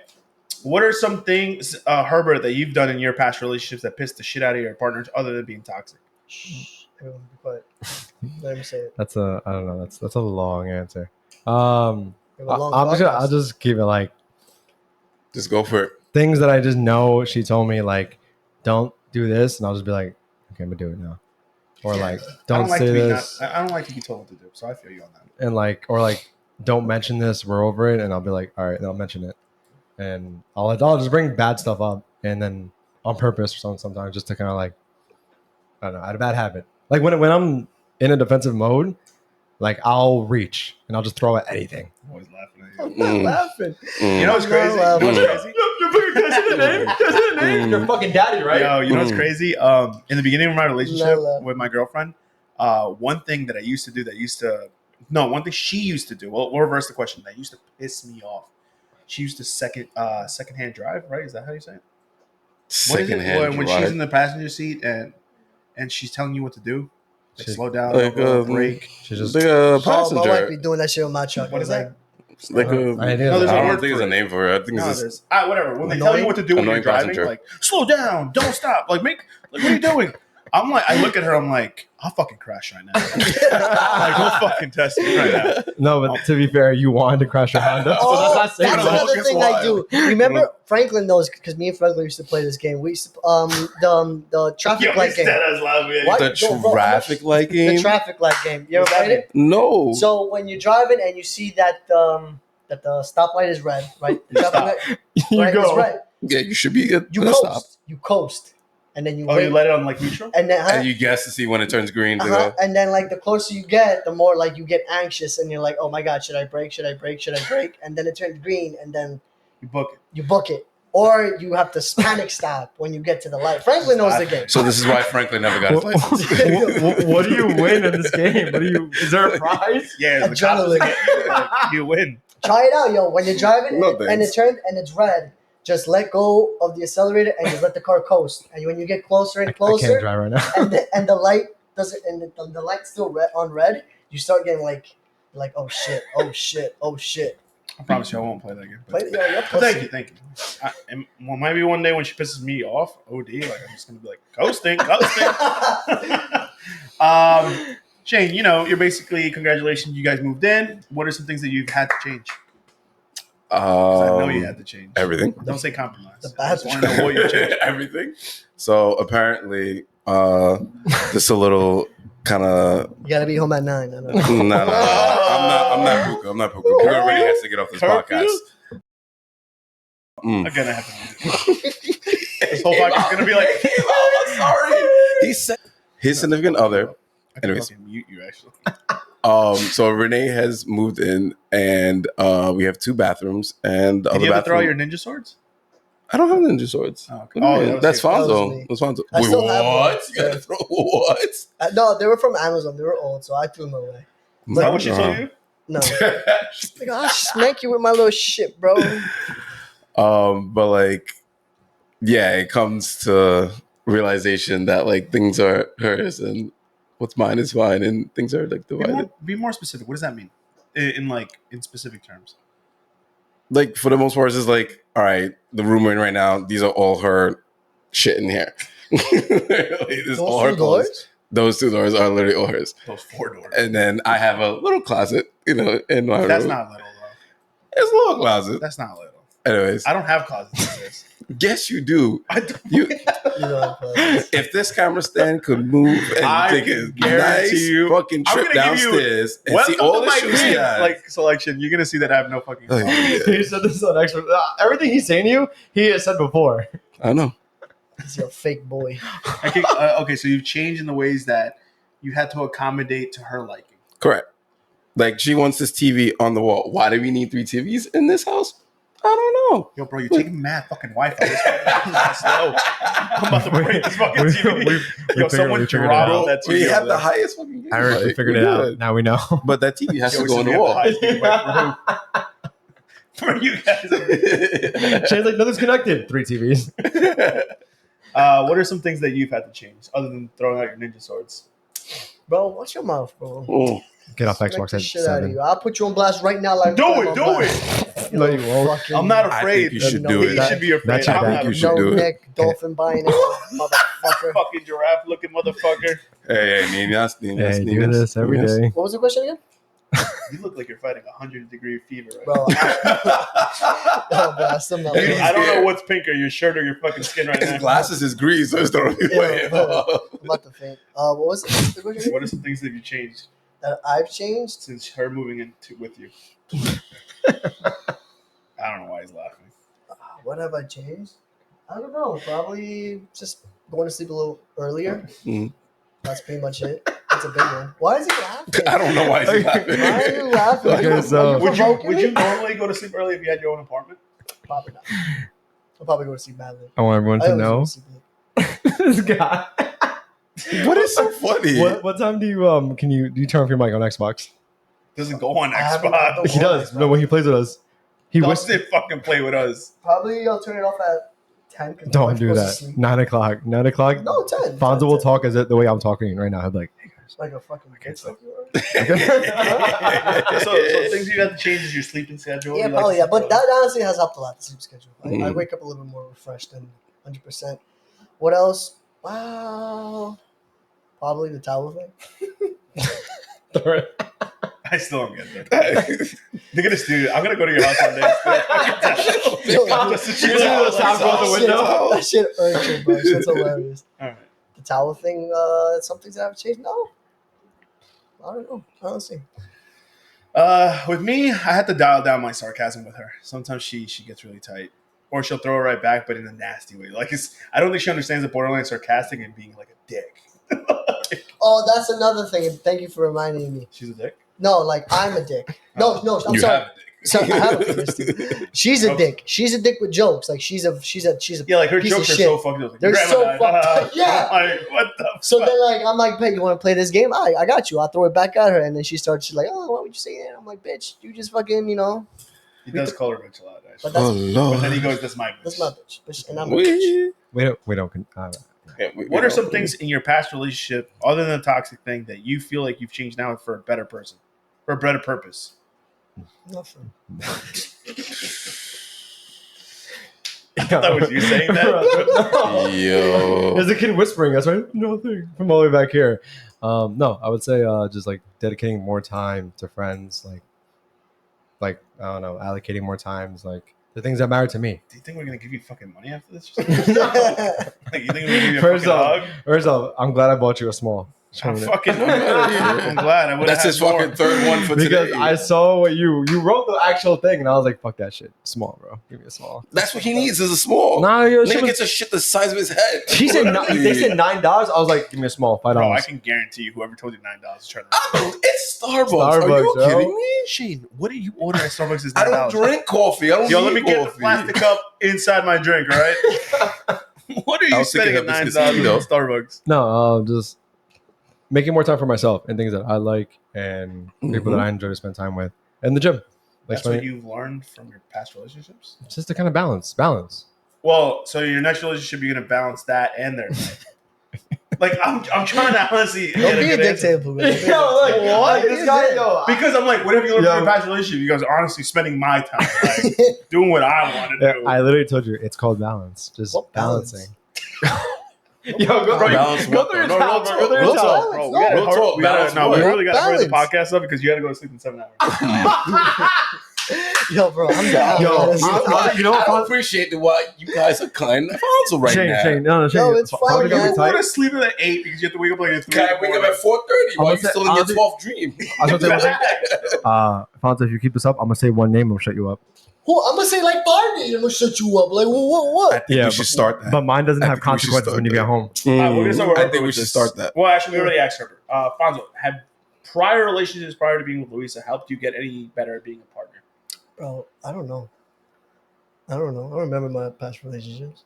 what are some things, Herbert, that you've done in your past relationships that pissed the shit out of your partners, other than being toxic? Shh, everyone be quiet. Let me say it. I don't know. That's a long answer. We have a long I'll podcast. just keep it like Just go for it. things that I just know. She told me like, "Don't do this," and I'll just be like, "Okay, I'm gonna do it now," or like, "Don't say this," I don't like to be told what to do, so I feel you on that. and like, or like, "Don't mention this. We're over it," and I'll be like, "All right, then I'll mention it," and I'll just bring bad stuff up, and then on purpose or sometimes just to kind of like, I don't know, I had a bad habit. Like when I'm in a defensive mode, like I'll reach and I'll just throw at anything. I'm always laughing at I'm you. not Mm. laughing. You know what's crazy? You know what's crazy? Mm. You're fucking daddy, right? Yo, you know what's Mm. crazy? In the beginning of my relationship No. with my girlfriend, one thing that I used to do one thing she used to do. We'll reverse the question. That used to piss me off. She used to secondhand drive. Right? Is that how you say it? What is it secondhand when ride. she's in the passenger seat and she's telling you what to do? Like She's- slow down, like don't go, brake. She's just. like a Oh, my wife passenger. be doing that shit with my truck. What I is was that? Like a, I think No, there's a I word don't think for there's a it. name for it. I think No, it's just there's whatever. When they tell you what to do when you're Annoying driving, passenger. like slow down, don't stop. Like what are you doing? I'm like, I look at her, I'm like, I'll fucking crash right now. Like, go fucking test me right now. No, but to be fair, you wanted to crash your Honda. Oh, so that's not I that's don't know, saying another guess thing why. I do. Remember, Franklin knows because me and Franklin used to play this game. We used to, the traffic Yo, light game. What? the Yo, bro, traffic light game. The traffic light game. You ever What's that played it? No. So when you're driving and you see that that the stoplight is red, right? The You traffic stop. light, You right, go. it's red. Yeah, you should be good. You coast. You coast, and then you Oh, wait, you let it on like neutral? and then And you guess to see when it turns green to uh-huh, go. and then like the closer you get, the more like you get anxious, and you're like, oh my god, should I brake? Should I brake? Should I brake? And then it turns green, and then You book it. you book it, or you have to panic stop when you get to the light. Franklin knows the game. So this is why Franklin never got his What, license. what do you win in this game? What do you? Is there a prize? Yeah, the cops Adrenaline. get you, like, you win. Try it out, yo. When you're driving No, and it thanks. turns and it's red, just let go of the accelerator and just let the car coast. And when you get closer and I can't closer, drive right now. and the light doesn't, and the light's still red on red, you start getting like oh shit, oh shit, oh shit. I promise you I won't play that game. Play, yo, you're But pussy. thank you. And well, maybe one day when she pisses me off, OD, like I'm just gonna be like, coasting, coasting. Shane, you're basically, congratulations, you guys moved in. What are some things that you've had to change? 'Cause I know you had to change. Everything. Don't say compromise. The I just want to know what you changed. Everything. So apparently, just a little kind of. You gotta be home at 9. I know. No. I'm not Puka. I'm not Puka. Puka already has to get off this Curfew? podcast. I'm gonna have to. This whole podcast is gonna be like, sorry. He said his significant other. I can Anyways. fucking mute you actually. So Renee has moved in, and we have 2 bathrooms, and the Did other you have to throw out bathroom. your ninja swords? I don't have ninja swords. Oh, okay. What do you Oh, mean? that was That's you. That was Fonzo. me. That's Fonzo. I Wait, still have one. what? You gotta throw what? No, they were from Amazon. They were old, so I threw them away. Is that what she told you? No, like, I'll smack you with my little shit, bro. But like, yeah, it comes to realization that like things are hers and what's mine is mine, and things are like divided. Be more specific. What does that mean? In specific terms. Like for the most part, it's just like, all right, the room we're in right now, these are all her shit in here. It's all her Those 2 clothes. doors? Those 2 doors are literally all hers. Those 4 doors. And then I have a little closet, in my That's room. not little though. It's a little closet. That's not little. Anyways, I don't have closets like this. guess you do. I don't. You, You know, but- if this camera stand could move and I take can a guarantee nice you- fucking I'm trip gonna give you- downstairs and see Welcome all to the my shoes he kid, has. like selection. You're gonna see that I have no fucking. Like, clothes. He said this on extra. Everything he's saying to you, he has said before. I know. He's your fake boy. Okay, so you've changed in the ways that you had to accommodate to her liking. Correct. Like she wants this TV on the wall. Why do we need 3 TVs in this house? I don't know. Yo, bro, you're taking mad fucking Wi-Fi. This is slow. I'm about to break this fucking TV. Yo, someone figured it dropped out. that TV. We have over the there. highest fucking game. I already Like, figured we're it out. good. Now we know. But that TV has Yo, to we go on should the be wall. at the highest game for you guys. Shane's like, nothing's connected. 3 TVs. What are some things that you've had to change other than throwing out your ninja swords? Bro, watch your mouth, bro. Oh, Get off Smack Xbox the at shit out of 7. you. I'll put you on blast right now. Like Do I'm it, on do blast. it. No, you won't. Fucking I'm not I afraid. think you should No, do You it. that- should be afraid. That's your I'm dad. not You should afraid. do no it. neck, dolphin buying motherfucker. Fucking giraffe looking motherfucker. Hey, niñas, niñas, Hey, do niñas, this every niñas. day. What was the question again? You look like you're fighting 100-degree fever right Bro, oh, bro, I still not now. Dude, I don't Yeah. know what's pinker, your shirt or your fucking skin right His now. glasses is green, so it's throwing me away. I'm about to faint. What was it? The question What are some things that you changed that I've changed? since her moving into with you? I don't know why he's laughing. What have I changed? I don't know. Probably just going to sleep a little earlier. Mhm. That's pretty much it. That's a big one. Why is he laughing? I don't know why he's laughing. Why are you laughing? Okay, Are you- so- are you Would provoking you me? normally go to sleep early if you had your own apartment? Probably not. I'll probably go to sleep badly. I want everyone I to always go know to sleep late. this guy. What is so funny? What time do you do you turn off your mic on Xbox? Doesn't go on I haven't- Xbox. He does. No, when he plays with us, he Does whispers. it fucking play with us? Probably I'll turn it off at 10. 'cause my Don't wife do goes to that. sleep. 9 o'clock. 9 o'clock. No, 10. Fonzo 10, will 10. talk as the way I'm talking right now. He'll be like, "Hey guys." Like a fucking bitch. so- Like you are. So things you have to change is your sleeping schedule. Yeah, You probably, to yeah. But sleep that honestly has helped a lot, the sleep schedule. I Mhm. wake up a little bit more refreshed and 100%. What else? Wow. Probably the towel thing. early. I still don't get that. They're gonna steal. I'm gonna go to your house one day. Yo, Just to you check see out the sound go out the outside. window? That shit irks me, bro. Shit's hilarious. All right. The towel thing, some things that have changed? No. I don't know. Honestly. With me, I had to dial down my sarcasm with her. Sometimes she gets really tight, or she'll throw it right back, but in a nasty way. Like I don't think she understands the borderline sarcastic and being like a dick. Oh, that's another thing. And thank you for reminding me. She's a dick. No, like I'm a dick. No, I'm You sorry. have a dick. Sorry, I have a penis too. She's a Oh. dick. She's a dick with jokes. Like she's a Yeah, like her piece of jokes are shit. so fucked up. Like, They're grandma so died. fucked up. Yeah. Like, what the So fuck? then, like, I'm like, "Hey, you want to play this game? I got you. I'll throw it back at her." And then she's like, "Oh, why would you say that?" I'm like, "Bitch, you just fucking, He does call her bitch a lot, actually. But that's- Oh But then he Lord. goes, "That's my bitch." That's my bitch, and I'm a bitch." We don't. What are some things in your past relationship, other than the toxic thing, that you feel like you've changed now for a better person, for a better purpose? Nothing. That was you saying that? Yo. There's a kid whispering. That's right. Nothing from all the way back here. No, I would say just like dedicating more time to friends, like I don't know, allocating more times, like the things that matter to me. Do you think we're gonna give you fucking money after this? Like, you think we're gonna give you a First fucking off, hug? first off, I'm glad I bought you a small. I'm glad. I would. That's his fucking third one for Because today. I saw what you wrote the actual thing, and I was like, "Fuck that shit, small, bro. Give me a small." That's what he needs is a small. Nah, yo, she Nigga was- gets a shit the size of his head. She said they said $9. I was like, "Give me a small, $5." Bro, I can guarantee you, whoever told you $9 is trying to. Oh, it's Starbucks. Are Starbucks, you yo. kidding me? Shane, what do you order at Starbucks? Is I don't $9? drink coffee. I don't Yo, need let me get the coffee. plastic cup inside my drink, all right? What are I you was thinking spending at of this $9 casino. at Starbucks? No, just making more time for myself and things that I like and people that I enjoy to spend time with, and the gym. Like That's what spending- you've learned from your past relationships? It's just to kind of balance. Well, so your next relationship, you're gonna balance that and their life. Like I'm trying to honestly Don't get be a good dick answer. table. Yo, like, What? this guy, yo, Because I'm like, what have you learned Yo. from your past relationship? You guys honestly spending my time, like doing what I want to do. I literally told you it's called balance. Just What balance? balancing. Yo, go through Balance go what, through your though? No, towel, real bro. talk, Go through your real towel. talk. Bro, No. we gotta, Real talk, we gotta, balance no, we what? really gotta hurry the Balance. podcast up because you gotta go to sleep in 7 hours. Yo, bro, I'm down. Yo, honestly. you know what, I Fonz? appreciate the why you guys are kind of Fonzo right Shane, now. Shane, no, Shane. Yo, it's Fonz fine, gonna be man. You tight. go to sleep at 8 because you have to wake up like at 3. Can I wake up at 4:30 while I'm you still in your honestly- 12th dream? I was gonna say one thing. Fonz, if you keep this up, I'm gonna say one name. I'm gonna shut you up. Who, I'm gonna say like 5 days. I'm gonna shut you up. Like what? I think we should start that. But mine doesn't I have think we should consequences start when you get that. home. We're gonna start with I Herbert think we with should this. start that. Well, actually, we already asked Herbert. Fonzo, have prior relationships prior to being with Louisa helped you get any better at being a partner? Bro, I don't know. I don't remember my past relationships.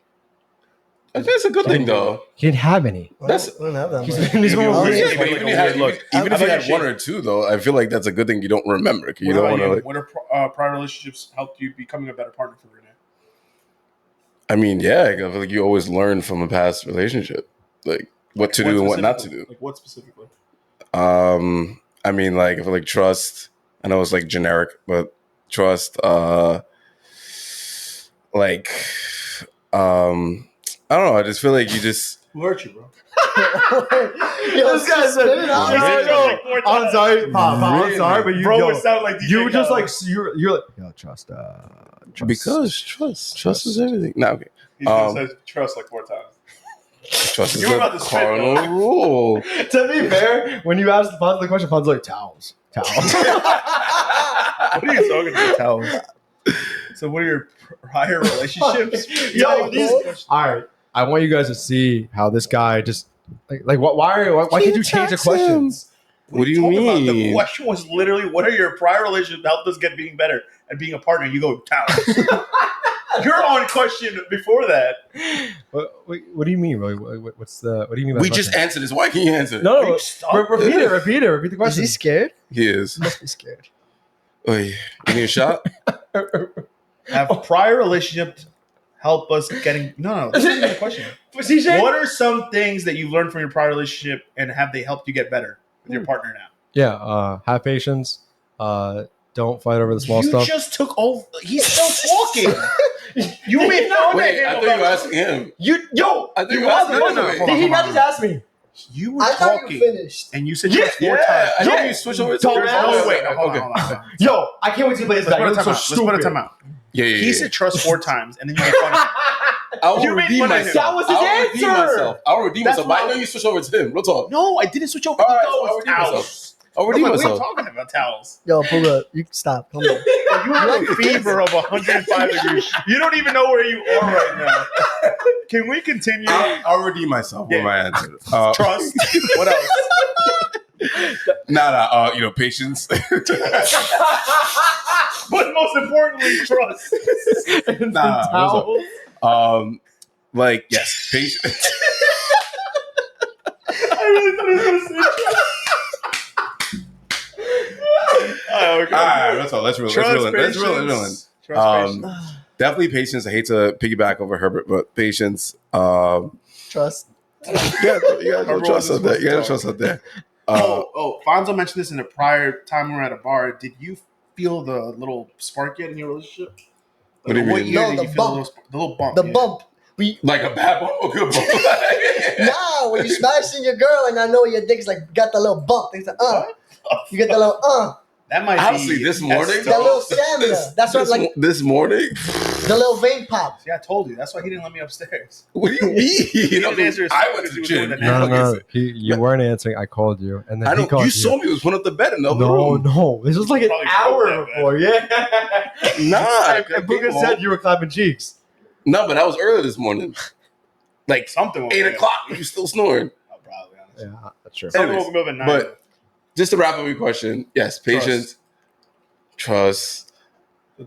I think it's a good thing though. He didn't have any. I That's- don't have that He's much. been- he's been- Oh, Louisa, yeah. like, But a even weird if look. you How about had you, one Shane? or two though, I feel like that's a good thing you don't remember because you What don't about want to. you? What are prior relationships helped you becoming a better partner for Renee? I mean, yeah, I feel like you always learn from a past relationship, like what to do and what not to do. Like what specifically? I mean, like I feel like trust. I know it's like generic, but trust. Like, I don't know. I just feel like you just. Virtue, bro. Yo, This guy said, spit it out. I'm sorry, Pop. I'm sorry, but you, Bro, yo, it sounded like DJ you just Khaled. like you're like, yo, trust. Because trust is everything. No, okay. He just said trust like 4 times. Trust is You were a about to spit, cardinal though. rule. To be fair, when you asked Fonz the question, Fonz was like towels. What are you talking about, towels? So, what are your prior relationships? Yo, all right. I want you guys to see how this guy just like why can't you change the questions? What do you Talking about, the mean? question was literally, what are your prior relationships that helped us get being better at being a partner? You go, towels. You're on question before that. What do you mean, Roy? What do you mean by We the just question? answered this. Why can't you answer? Are No, you stuck? repeat it. Repeat the Is question. he scared? He is. He must be scared. Oy, you need a shot? Have prior relationships help us getting? No, that's not even the question. What are some things that you've learned from your prior relationship, and have they helped you get better with your partner now? Yeah, have patience. Don't fight over the small You stuff. just took over. He's still talking. You made fun Wait, of I him. thought you were asking him. Yo, I think You you were asking wasn't. him. Hold on, did he hold not on. just ask me? You were I thought you talking, finished. and you said trust 4 Yeah, times. I know Yeah. you switch over to Dumbass. Oh wait, no, hold okay. on, hold on. Yo, I can't wait to play this Let's guy. put a You're so timeout. Let's put a stupid. timeout. Yeah. He said trust 4 times, and then you made fun of him. I will You made redeem fun of him. myself. That was his I will redeem answer. myself. I will redeem That's myself. But I why- know you switch over to him. Real talk. No, I didn't switch over. All right, He thought so it I'll was redeem towels. myself. I'll redeem What are you myself. talking about towels? Yo, Puga, you stop. Come on. You have a fever of 105 degrees. You don't even know where you are right now. Can we continue? I'll redeem myself with Yeah. my answer. Trust. What else? Patience. But most importantly, trust. Nah, yes, patience. I really thought he was going to say trust. Oh, okay. All right, that's all. Let's reel Trust, it. Let's reel it. patience. Trust, patience. Definitely patience. I hate to piggyback over Herbert, but patience. Trust. You gotta Herbert trust was out there. supposed You gotta to trust out there. Fonzo mentioned this in a prior time we were at a bar. Did you feel the little spark yet in your relationship? What do you What mean? year No, did the you feel bump. the little bump? The yeah. bump. We Like a bad bump or good bump? Nah, when you smashing your girl and I know your dick's like got the little bump. It's like, What? You get the little That might Honestly, be this morning, that little stamina. That's what like this morning. the little vein pop. See, I told you. That's why he didn't let me upstairs. What do you mean? didn't answer his I phone went because to he the was doing gym. the No, now. no. You weren't answering. I called you, and then I he know called you saw me. It was one up the bed in the other room. No. This was like an Probably hour broke that before. Yeah. Nah, And Booker said you were clapping cheeks. no, but that was early this morning. Like Something woke 8 me up. o'clock. You still snoring. Oh, probably, honestly. Yeah, that's true. Something Anyways, woke me up at 9. but just to wrap up your question, yes, patience, trust.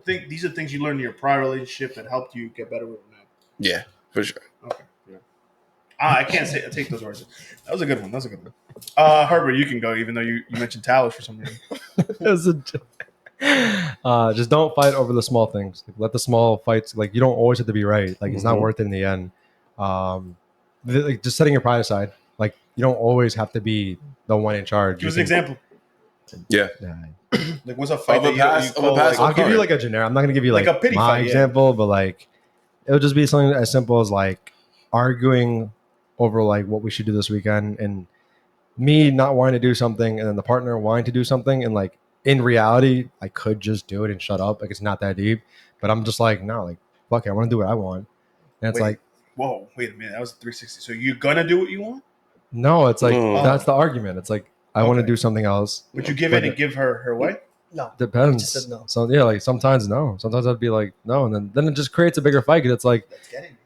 These are things you learned in your prior relationship that helped you get better with it now. Yeah, for sure. Okay. Yeah. I can't take those words. That was a good one. Herbert, you can go, even though you mentioned towels for some reason. It was a joke. Just don't fight over the small things. Like, let the small fights. Like you don't always have to be right. Like it's not Mhm. worth it in the end. Just setting your pride aside. Like you don't always have to be the one in charge. Give us an example. Yeah. Nah. Like, what's a fight Of a that past- you of a call, past- I'll like, give you like a generic. I'm not gonna give you Like like, a pity my fight, yeah. example, but like it'll just be something as simple as like arguing over like what we should do this weekend, and me not wanting to do something, and then the partner wanting to do something, and like in reality, I could just do it and shut up. Like it's not that deep, but I'm just like no, like fuck it, I want to do what I want, and it's Wait. like whoa, wait a minute. That was 360. So you're going to do what you want? no, it's like No. that's the argument. It's like I want to Okay. do something else. Would you give in and give her way? No. Depends. Just said no. So yeah, like sometimes no. Sometimes I'd be like no, and then it just creates a bigger fight because it's like That's getting me.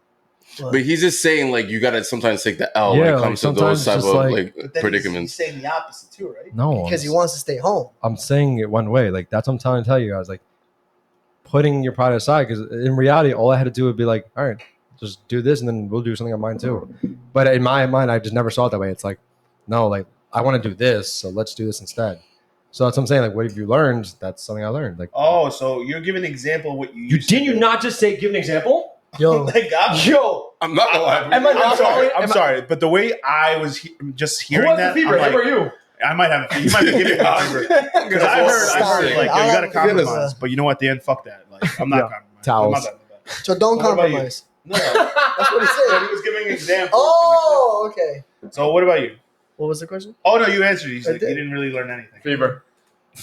But he's just saying like you gotta sometimes take the L Yeah, when it like, comes to those sometimes type just, of like- like predicaments. saying the opposite too, right? no, Because he wants to stay home. I'm saying it one way. Like that's what I'm trying to tell you guys. Like putting your pride aside, because in reality, all I had to do would be like, all right, just do this, and then we'll do something on mine too. But in my mind, I just never saw it that way. It's like, no, like I want to do this, so let's do this instead. So that's what I'm saying. Like, what have you learned? That's something I learned. Like, Oh, so you're giving an example of what you used to do. not just say give an example? Yo, Like, Yo, I'm not gonna lie. Am I I'm not sorry. calling- I'm am I- sorry, but the way I was just who hearing has the that, fever? I'm Him or like, you? I might have. You might be giving me a fever. Because I heard Stop like, it. yo, you I'll got to have to compromise. give us But you know what? At the end, fuck that. Like, I'm not Yeah. compromising. Towels. I'm not that. so don't What about you? compromise. No, That's what he but said. he was giving examples. Oh, okay. So what about you? What was the question? Oh no, you answered. You I said did. you didn't really learn anything. Fever.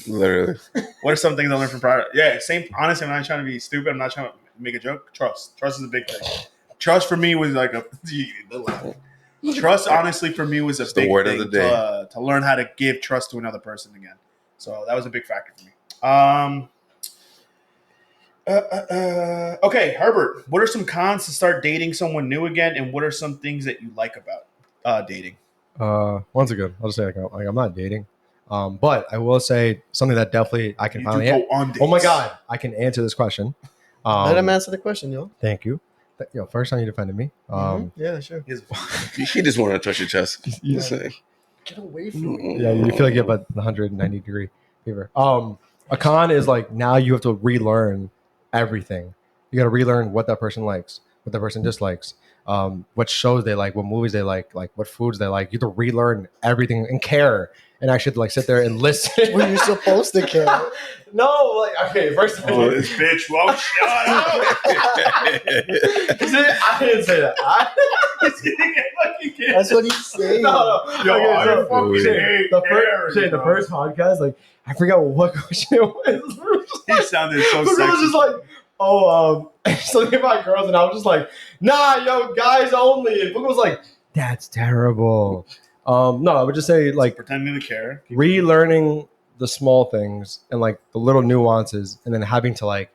Literally. What are some things I learned from prior? Yeah, same. Honestly, I'm not trying to be stupid. I'm not trying to make a joke. Trust. Trust is a big thing. Trust for me was like a. Trust, honestly, for me was a It's big the word of thing the day. to learn how to give trust to another person again. So that was a big factor for me. Okay, Herbert. What are some cons to start dating someone new again, and what are some things that you like about dating? Once again, I'll just say like I'm not dating, but I will say something that definitely I can You finally. do go on dates. Oh my god, I can answer this question. Let him answer the question, yo. Thank you. Yo, first time you defended me. Yeah, sure. He just wanted to trust your chest. Yeah. Just saying. Get away from me. Yeah, you feel like you have a 190-degree fever. A con is like now you have to relearn everything. You got to relearn what that person likes, what what the person dislikes, what shows they like, what movies they like what foods they like. You have to relearn everything and care and actually like sit there and listen. Well, you're supposed to care. No, like okay, first of all, Oh, this bitch won't shut up. I didn't say that. That's what he's saying. No. Yo, Okay, I so, fucking Shane, hate the Harry, first, bro. the first podcast, like I forgot what question it was. He sounded so Because it was sexy. just like, something about girls, and I was just like, nah, yo, guys only. And Puka was like, that's terrible. No, I would just say like Pretending to care. relearning the small things and like the little nuances, and then having to like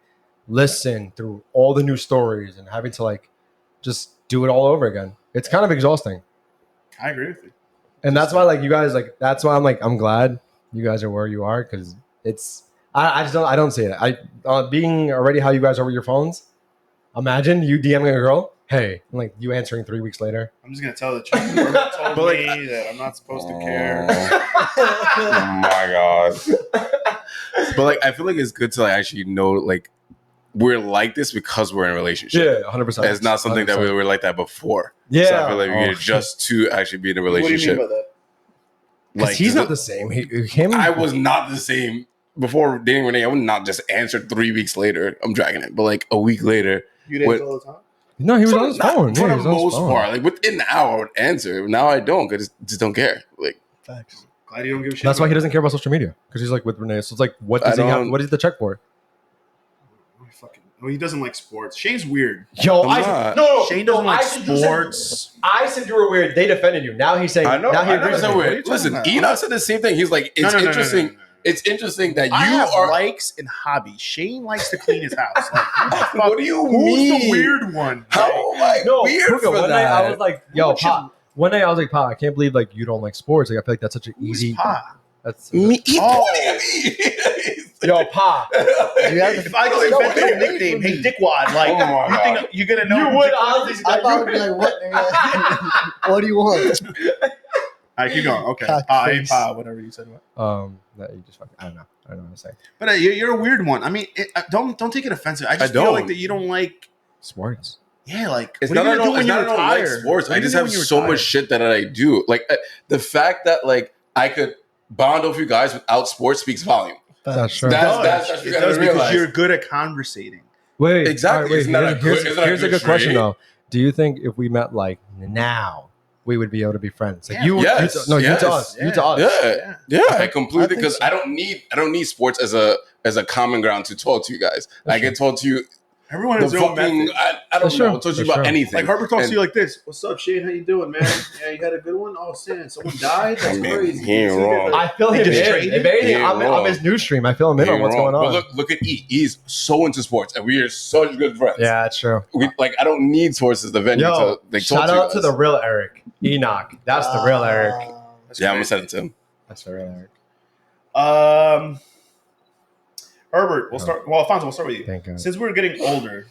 listen through all the new stories and having to like just do it all over again. It's kind of exhausting. I agree with you. And that's why, like, you guys, like, that's why I'm like, I'm glad you guys are where you are, because it's, I don't see it. Being already how you guys are with your phones. Imagine you DMing a girl, hey, and like you answering 3 weeks later. I'm just gonna tell the truth. Robert told But, like, me that I'm not supposed to care. Oh my god. But like I feel like it's good to like actually know like we're like this because we're in a relationship. Yeah, 100%. It's not something that we 100%. were like that before. Yeah. So I feel like we Oh, adjust to actually be in a What do you relationship. mean by that? Because he's not the same. Him. I was not the same before dating Renee. I would not just answer 3 weeks later. I'm dragging it, but like a week later. You did What- all the time? No, he was on his phone. For Yeah, he the was on his most phone. part, like within the hour, I would answer. Now I don't because just don't care. Like Facts. Glad you don't give a shit. That's why he about doesn't care about social media, because he's like with Renee. So it's like, what does I he have? don't- What is the check for? it. Oh, he doesn't like sports. Shane's weird. Yo, I'm not. no, Shane doesn't like I said you said- sports. I said you were weird. They defended you. Now he's saying. I know. Now he I know agrees that's with not me. weird. What are you talking Listen, about? Enoch said the same thing. He's like, it's interesting. It's interesting that you I have are. likes and hobbies. Shane likes to clean his house. Like, who the fuck- What do you who's mean? the weird one? How am I No, weird Puka, for one that? night I was like, yo, What you- Pa. One night I was like, Pa, I can't believe like you don't like sports. Like I feel like that's such an Who's easy. Pa? That's Me, he's Oh. pointing at me. yo, Pa. Do you have If I could invent a nickname, hey Dickwad, like Oh my you think you're gonna know? You who would Dickwad honestly- is? I thought it would be like, what? nigga? What do you want? All right, keep going. Okay, Cock Pa, hey face. Pa, whatever you said. That you just fucking. I don't know. I don't know what to say. But you're a weird one. I mean, don't take it offensive. I just I feel don't. like that you don't like. Sports. Yeah, like It's what are not you gonna do when it's you not I don't like retire? sports. What I are you just gonna have do when you so retire? much shit that I do. Like the fact that like I could bond with you guys without sports speaks volume. That's true. That's what It you gotta does because realize. you're good at conversating. Wait, Exactly. all right, wait, Isn't that a here's, good- here's- isn't that a here's a good good question trait? though. Do you think if we met like now, we would be able to be friends? Like Yeah. you, Yes, you to, no, yes, you to us, you to us. Yeah, Yeah. yeah, I completely I think because so. I don't need sports as a common ground to talk to you guys. I can talk to you Everyone the has their own fucking method. I don't That's know. true. I'll talk to you That's about true. anything. Like Herbert talks And- to you like this. What's up, Shane? How you doing, man? Yeah, you had a good one. Oh, Stan, someone died. That's I mean, crazy. he ain't You see that, wrong. like- I feel him Just in. traded? If anything, Yeah, I'm wrong. his news stream. I feel him in on You're what's wrong. going on. But look at E. He's so into sports, and we are such good friends. Yeah, that's true. Like I don't need sports as the venue Yo, to like shout talk to you out to guys. the real Eric Enoch. That's the real Eric. That's Yeah, I'm great. gonna send it to him. That's the real Eric. Herbert, we'll start. Well, Alfonso, we'll start with you. Thank God. Since we're getting older,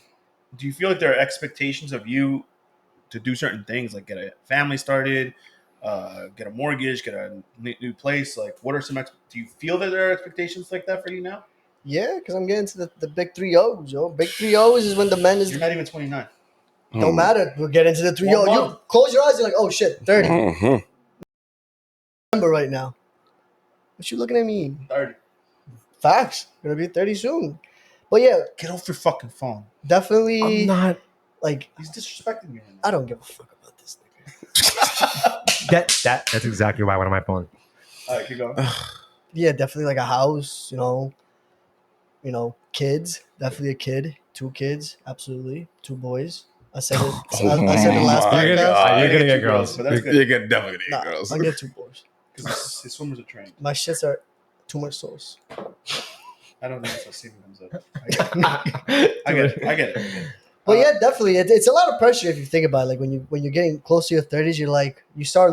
do you feel like there are expectations of you to do certain things, like get a family started, get a mortgage, get a new place? Like, what are some? Do you feel that there are expectations like that for you now? Yeah, because I'm getting to the big 3-0s, yo. Big 3-0s is when the men is You're not even 29. don't matter. We'll get into the 3-0. 1 You month. close your eyes, you're like, oh shit, 30. Mhm. Remember right now. What you looking at me? 30. Facts. Gonna be 30 soon. But yeah, Get off your fucking phone. definitely I'm not. like He's disrespecting me. I don't give a fuck about this nigga. That's exactly why I went on my phone. All right, keep going. Yeah, definitely like a house, you know, kids, definitely a kid, 2 kids, absolutely, 2 boys. I said it. I said the last my You're gonna- podcast. you're gonna I get two girls. but that's good. You're gonna definitely get Nah, girls. I get 2 boys. Because his swimmers are trained. My shits are too much sauce. I don't know if that semen comes up. I get it. I get it. But yeah, definitely, it's a lot of pressure if you think about it. Like when you're getting close to your 30s, you're like you start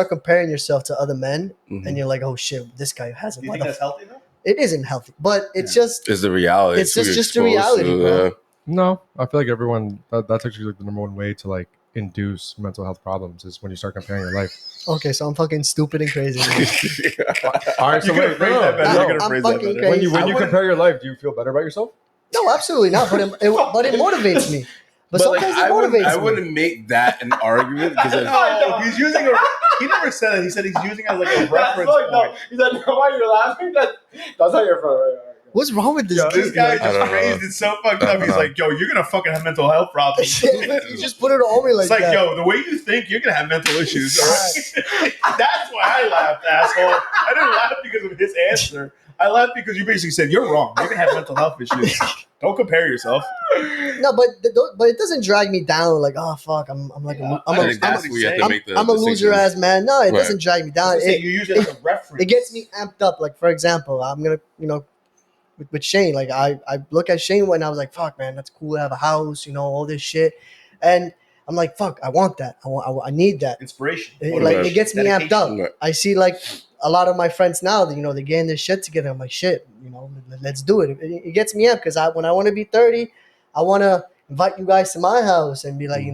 comparing yourself to other men, Mhm. and you're like, oh shit, this guy has it. Do you Why think the that's healthy though? It isn't healthy, but it's Yeah. just It's the reality. It's who you're just the exposed reality, to, bro. No, I feel like everyone. That's actually like the number one way to like induce mental health problems is when you start comparing your life. okay. So I'm fucking stupid and crazy. All right, so You're gonna wait, phrase that better. no, You're gonna I'm phrase that fucking better. crazy. when you I wouldn't- compare your life, do you feel better about yourself? No, absolutely not. But it motivates me. But sometimes it motivates I me. wouldn't make that an argument because No, he's using a. He never said it. He said he's using it as like a reference That's point. He said, "No, why you're laughing? That's how you're from." Right. What's wrong with this Yo, This kid? guy I just don't know. phrased it so fucked up. He's like, yo, you're gonna fucking have mental health problems. You just put it on me like It's like, that. yo, the way you think, you're gonna have mental issues. All right? That's why I laughed, asshole. I didn't laugh because of his answer. I laughed because you basically said you're wrong. You're gonna have mental health issues. Don't compare yourself. No, but it doesn't drag me down. Like, oh fuck, I'm like Yeah, I think that's I'm- where you have to I'm, make the I'm a loser distinction. ass man. No, it Right. doesn't drag me down. You use it as a reference. It gets me amped up. Like, for example, I'm gonna, with Shane, like I look at Shane when I was like, fuck, man, that's cool to have a house, all this shit, and I'm like, fuck, I want that. I need that. Inspiration. It gets me amped up. Right. I see like a lot of my friends now that they're getting their shit together. I'm like, shit, let's do it. It gets me up because when I want to be 30, I want to invite you guys to my house and be like,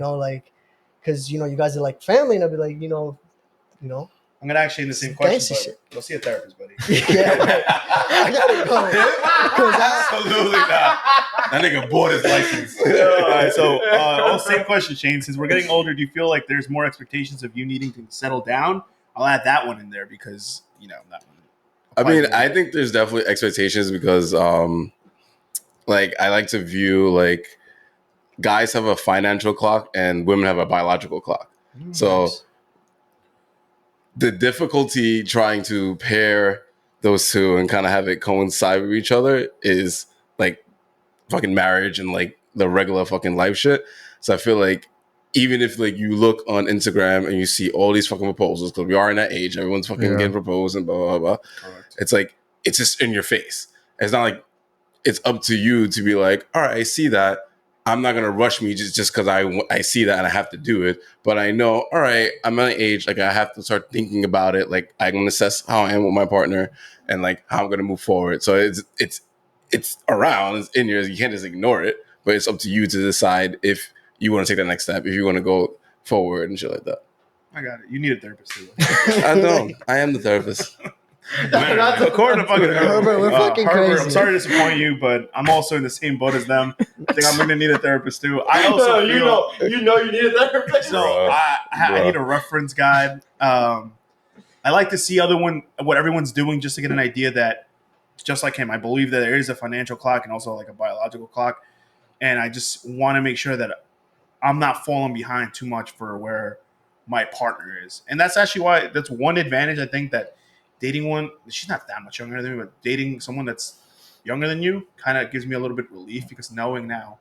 because you guys are like family, and I'll be like, I'm gonna ask you the same It's question, gangsta but go see a therapist, buddy. yeah, right. I gotta go. 'Cause Absolutely not. That nigga bought his license. All right, so same question, Shane. Since we're getting older, do you feel like there's more expectations of you needing to settle down? I'll add that one in there because that one. I mean, I think there's definitely expectations because, like, I like to view like guys have a financial clock and women have a biological clock. So the difficulty trying to pair those two and kind of have it coincide with each other is like fucking marriage and like the regular fucking life shit. So I feel like even if like you look on Instagram and you see all these fucking proposals, because we are in that age, everyone's fucking getting proposed and blah, blah, blah. Correct. It's like, it's just in your face. It's not like it's up to you to be like, all right, I see that. I'm not gonna rush me just because I see that and I have to do it. But I know, all right, I'm at an age like I have to start thinking about it. Like I'm gonna assess how I am with my partner and like how I'm gonna move forward. So it's around, it's in yours. You can't just ignore it. But it's up to you to decide if you want to take that next step, if you want to go forward and shit like that. I got it. You need a therapist too. I don't. I am the therapist. According to fucking Herbert, we're fucking Herbert, crazy. I'm sorry to disappoint you, but I'm also in the same boat as them. I think I'm going to need a therapist too. I also feel, you need a therapist. so Bruh. I need a reference guide. I like to see what everyone's doing just to get an idea that, just like him, I believe that there is a financial clock and also like a biological clock, and I just want to make sure that I'm not falling behind too much for where my partner is, and that's actually why that's one advantage I think that dating one. She's not that much younger than me, but dating someone that's younger than you kind of gives me a little bit of relief because knowing now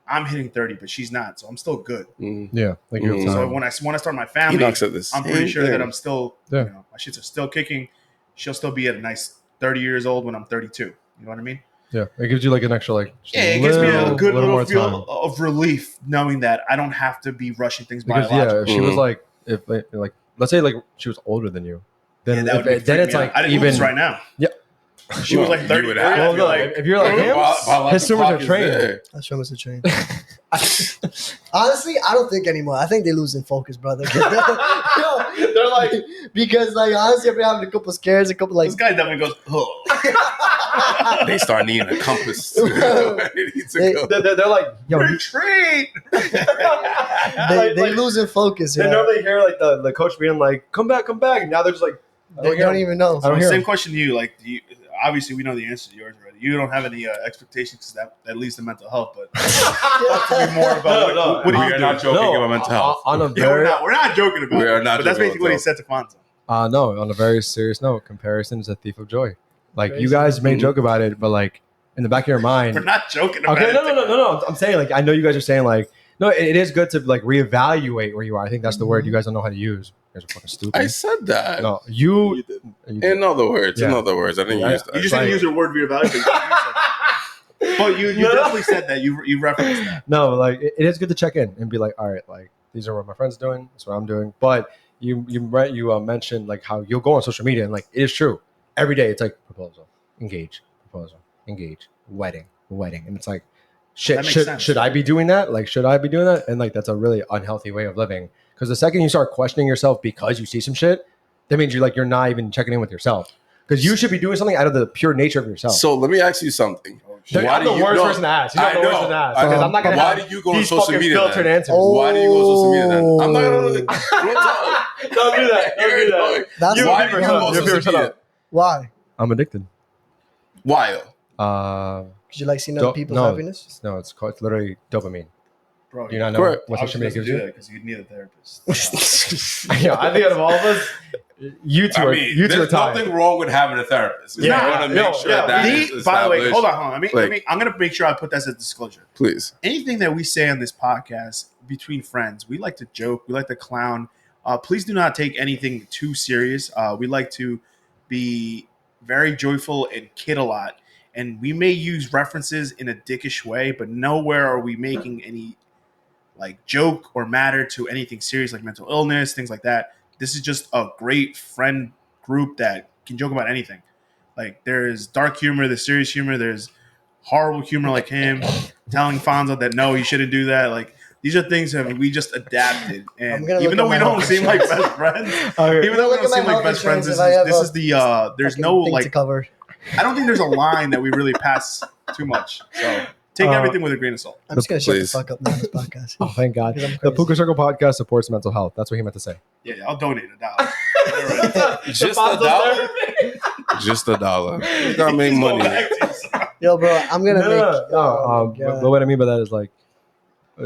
I'm hitting 30, but she's not, so I'm still good. Yeah, like you have So time. when I start my He family, knocks at this. I'm pretty sure that I'm still, Yeah. my shits are still kicking. She'll still be at a nice 30 years old when I'm 32. You know what I mean? Yeah, it gives you like an extra just Yeah, it gives me a good little little more feel time. of relief knowing that I don't have to be rushing things Because biologically. if she was Mhm. like, if like, let's say like she was older than you, then that would be then freaking it's me out. like I didn't even move this right now. Yeah. She was like You 30. would I'd have- be Well, like, if you're like him, Biological his swimmers clock are is trained. there. That's from Mr. Train. Honestly, I don't think anymore. I think they're losing focus, brother. They're like, because like honestly, I've been having a couple scares, a couple like this guy definitely goes, oh. They start needing a compass. Where they need to They- go. They're like, yo, Retreat. they losing focus. They Yeah. normally hear like the coach being like, come back. And now they're just like, They don't even know. I don't hear Same him. question to you. Like, obviously, we know the answer to yours already. You don't have any expectations that leads to mental health, but talk to me more about what do we you are do? not joking about mental health. On a Yeah, very we're not joking about We are it. not But that's joking basically what he about said to Fonzo. no, on a very serious note, comparison is a thief of joy. Like you Crazy. guys may Mhm. joke about it, but like in the back of your mind, We're not joking about okay, it. no. I'm saying like I know you guys are saying like no, it is good to like reevaluate where you are. I think that's the word you guys don't know how to use. You guys are fucking stupid. I said that. No, you did. did. In other words, Yeah. I didn't Yeah. use that. You just Like- didn't use your word reevaluate. But you No. definitely said that. You referenced that. No, like it is good to check in and be like, all right, like these are what my friends doing. That's what I'm doing. But you mentioned like how you'll go on social media and like it is true. Every day it's like proposal, engage, wedding, and it's like shit. That makes sense. Should I be doing that? Like, should I be doing that? And like that's a really unhealthy way of living. Because the second you start questioning yourself because you see some shit, that means you're not even checking in with yourself. Because you should be doing something out of the pure nature of yourself. So let me ask you something. Oh shit. Why I'm do the you- worst no, person to ask. You know I I'm the worst know. person to ask. I Because know. I'm not going to Why have do you go on these social fucking media filtered then? answers. Why do you go on social media then? I'm not gonna real talk. Don't do that. Don't do that. That's You Why a do you people go shut on up. You a social people shut media? up. Why? I'm addicted. Why? Because you like seeing other people's happiness? No, it's literally dopamine. Bro, Do you not know Correct. what social media gives you? because you'd need a therapist. Yeah, I think out of all of us, you two are there's tied. nothing wrong with having a therapist. Yeah, I want to make sure that is By the way, established. hold on. Like- I'm gonna make sure I put that as a disclosure. Please. Anything that we say on this podcast between friends, we like to joke, we like to clown. Please do not take anything too serious. We like to be very joyful and kid a lot, and we may use references in a dickish way, but nowhere are we making any like joke or matter to anything serious like mental illness, things like that. This is just a great friend group that can joke about anything. Like there's dark humor, there's serious humor, there's horrible humor like him telling Fonzo that no, he shouldn't do that. Like these are things that we just adapted. I'm And gonna even look though at we my don't health seem like insurance. best friends, Okay. even though we Look at don't my seem like health best friends, insurance this if I have is a there's fucking no thing to like cover. I don't think there's a line that we really pass too much. So take everything with a grain of salt. I'm just gonna shut the Please. fuck up now on this podcast. Oh, thank God. Because I'm The crazy. Puka Circle podcast supports mental health. That's what he meant to say. Yeah, I'll donate $1. Just $1? Just $1. You gotta make money. Yo, bro, I'm gonna make. No. Oh, my God. But what I mean by that is like,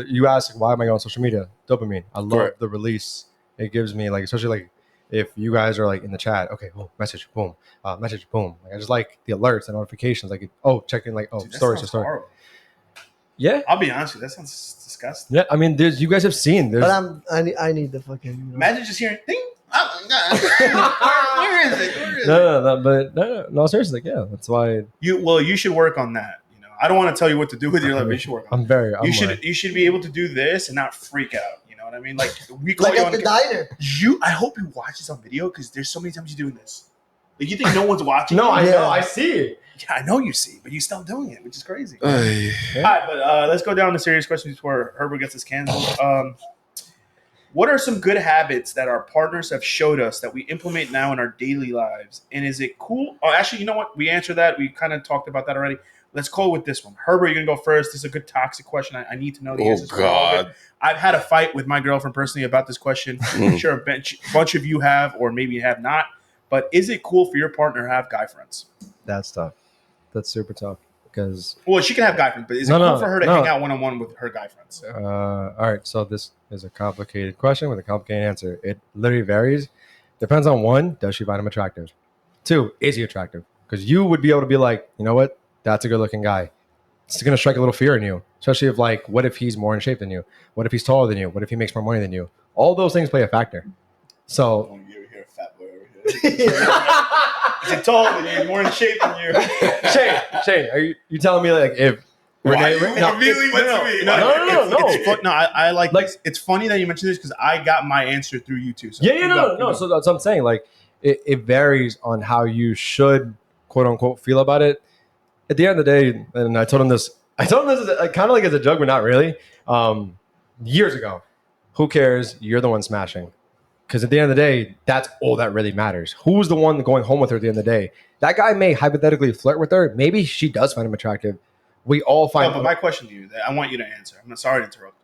you ask, why am I going on social media? Dopamine. I love Correct. the release it gives me. Like, especially like if you guys are like in the chat, okay, boom, message, boom, message, boom. Like, I just like the alerts and notifications. Like, checking, like, Dude, that story to sounds story. horrible. Yeah. I'll be honest with you, that sounds disgusting. Yeah. I mean, you guys have seen. But I need the fucking. You know. Imagine just hearing ding. Oh my God. Where is it? Where is it? No, but no, seriously, like, yeah, that's why You should work on that. You know, I don't want to tell you what to do with your life, but you should work on it. You should be able to do this and not freak out. You know what I mean? Like we call Like you at on the diner. I hope you watch this on video because there's so many times you're doing this. Like you think no one's watching? No, I Yeah. know, I see it. Yeah, I know you see, but you're still doing it, which is crazy. Ay. All right, but let's go down to serious questions before Herbert gets us canceled. What are some good habits that our partners have showed us that we implement now in our daily lives? And is it cool? Oh, actually, you know what? We answered that. We kind of talked about that already. Let's go with this one. Herbert, you're going to go first. This is a good toxic question. I need to know the Oh, answers. for all of it. God. I've had a fight with my girlfriend personally about this question. I'm sure a bunch of you have, or maybe you have not. But is it cool for your partner to have guy friends? That's tough. That's super tough because Well, she can have guy friends, but is it cool for her to hang out one-on-one with her guy friends? all right, so this is a complicated question with a complicated answer. It literally varies. Depends on one, does she find him attractive? Two, is he attractive? Because you would be able to be like, you know what, that's a good looking guy. It's gonna strike a little fear in you, especially if like, what if he's more in shape than you? What if he's taller than you? What if he makes more money than you? All those things play a factor. So You're here, fat boy over here. Is he taller than you? More in shape than you? Shane, are you telling me like if Renee? Immediately went to me. No. It's fun, no, I like Like- this. It's funny that you mentioned this because I got my answer through you too. So Yeah, keep no. going. So that's what I'm saying. Like, it varies on how you should, quote unquote, feel about it. At the end of the day, and I told him this as kind of like as a joke, but not really. Years ago, who cares? You're the one smashing. Because at the end of the day, that's all that really matters. Who's the one going home with her at the end of the day? That guy may hypothetically flirt with her. Maybe she does find him attractive. We all find. No, but my question to you, that I want you to answer. I'm sorry to interrupt.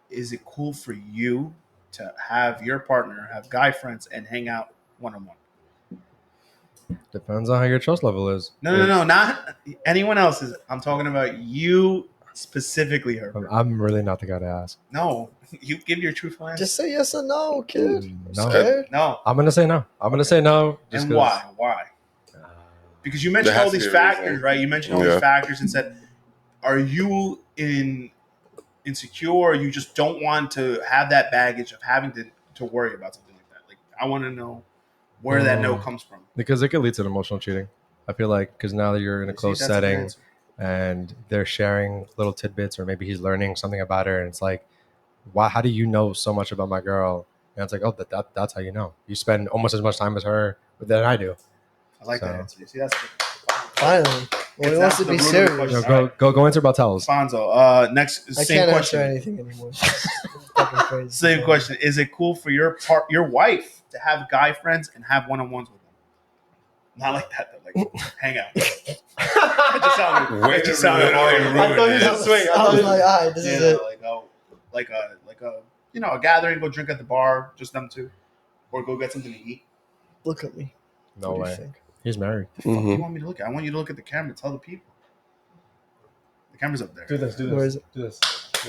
Is it cool for you to have your partner have guy friends and hang out one-on-one? Depends on how your trust level is. No, not anyone else's. I'm talking about you specifically, Herbert. I'm really not the guy to ask. No, you give your truthful answer. Just say yes or no, kid. No. Scared? No. I'm gonna say no. Just And 'cause- why? Why? Because you mentioned There has all to these be a reason. factors, right? You mentioned all Yeah. these factors and said, are you insecure or you just don't want to have that baggage of having to worry about something like that? Like, I want to know where that no comes from. Because it could lead to an emotional cheating. I feel like because now that you're in a See, close that's a good setting answer. and they're sharing little tidbits, or maybe he's learning something about her, and it's like, why? How do you know so much about my girl? And it's like, oh, that's how you know. You spend almost as much time with her than I do. I like that So- answer. See, that's good. Finally. Well, he wants to the be root of the serious. question. You know, go answer about towels. Fonzo, next, I same can't question. answer anything anymore. It's fucking crazy. Same question. Is it cool for your wife to have guy friends and have one-on-ones with them? Not like that. Though. Like hang out. It just sounded horrible. I thought he was swing. I was like, all right, this is it. Like a gathering. Go drink at the bar, just them two, or go get something to eat. Look at me. No What do you way. think? He's married. The fuck do you want me to look at? I want you to look at the camera. Tell the people. The camera's up there. Do this. Where is it? Do this.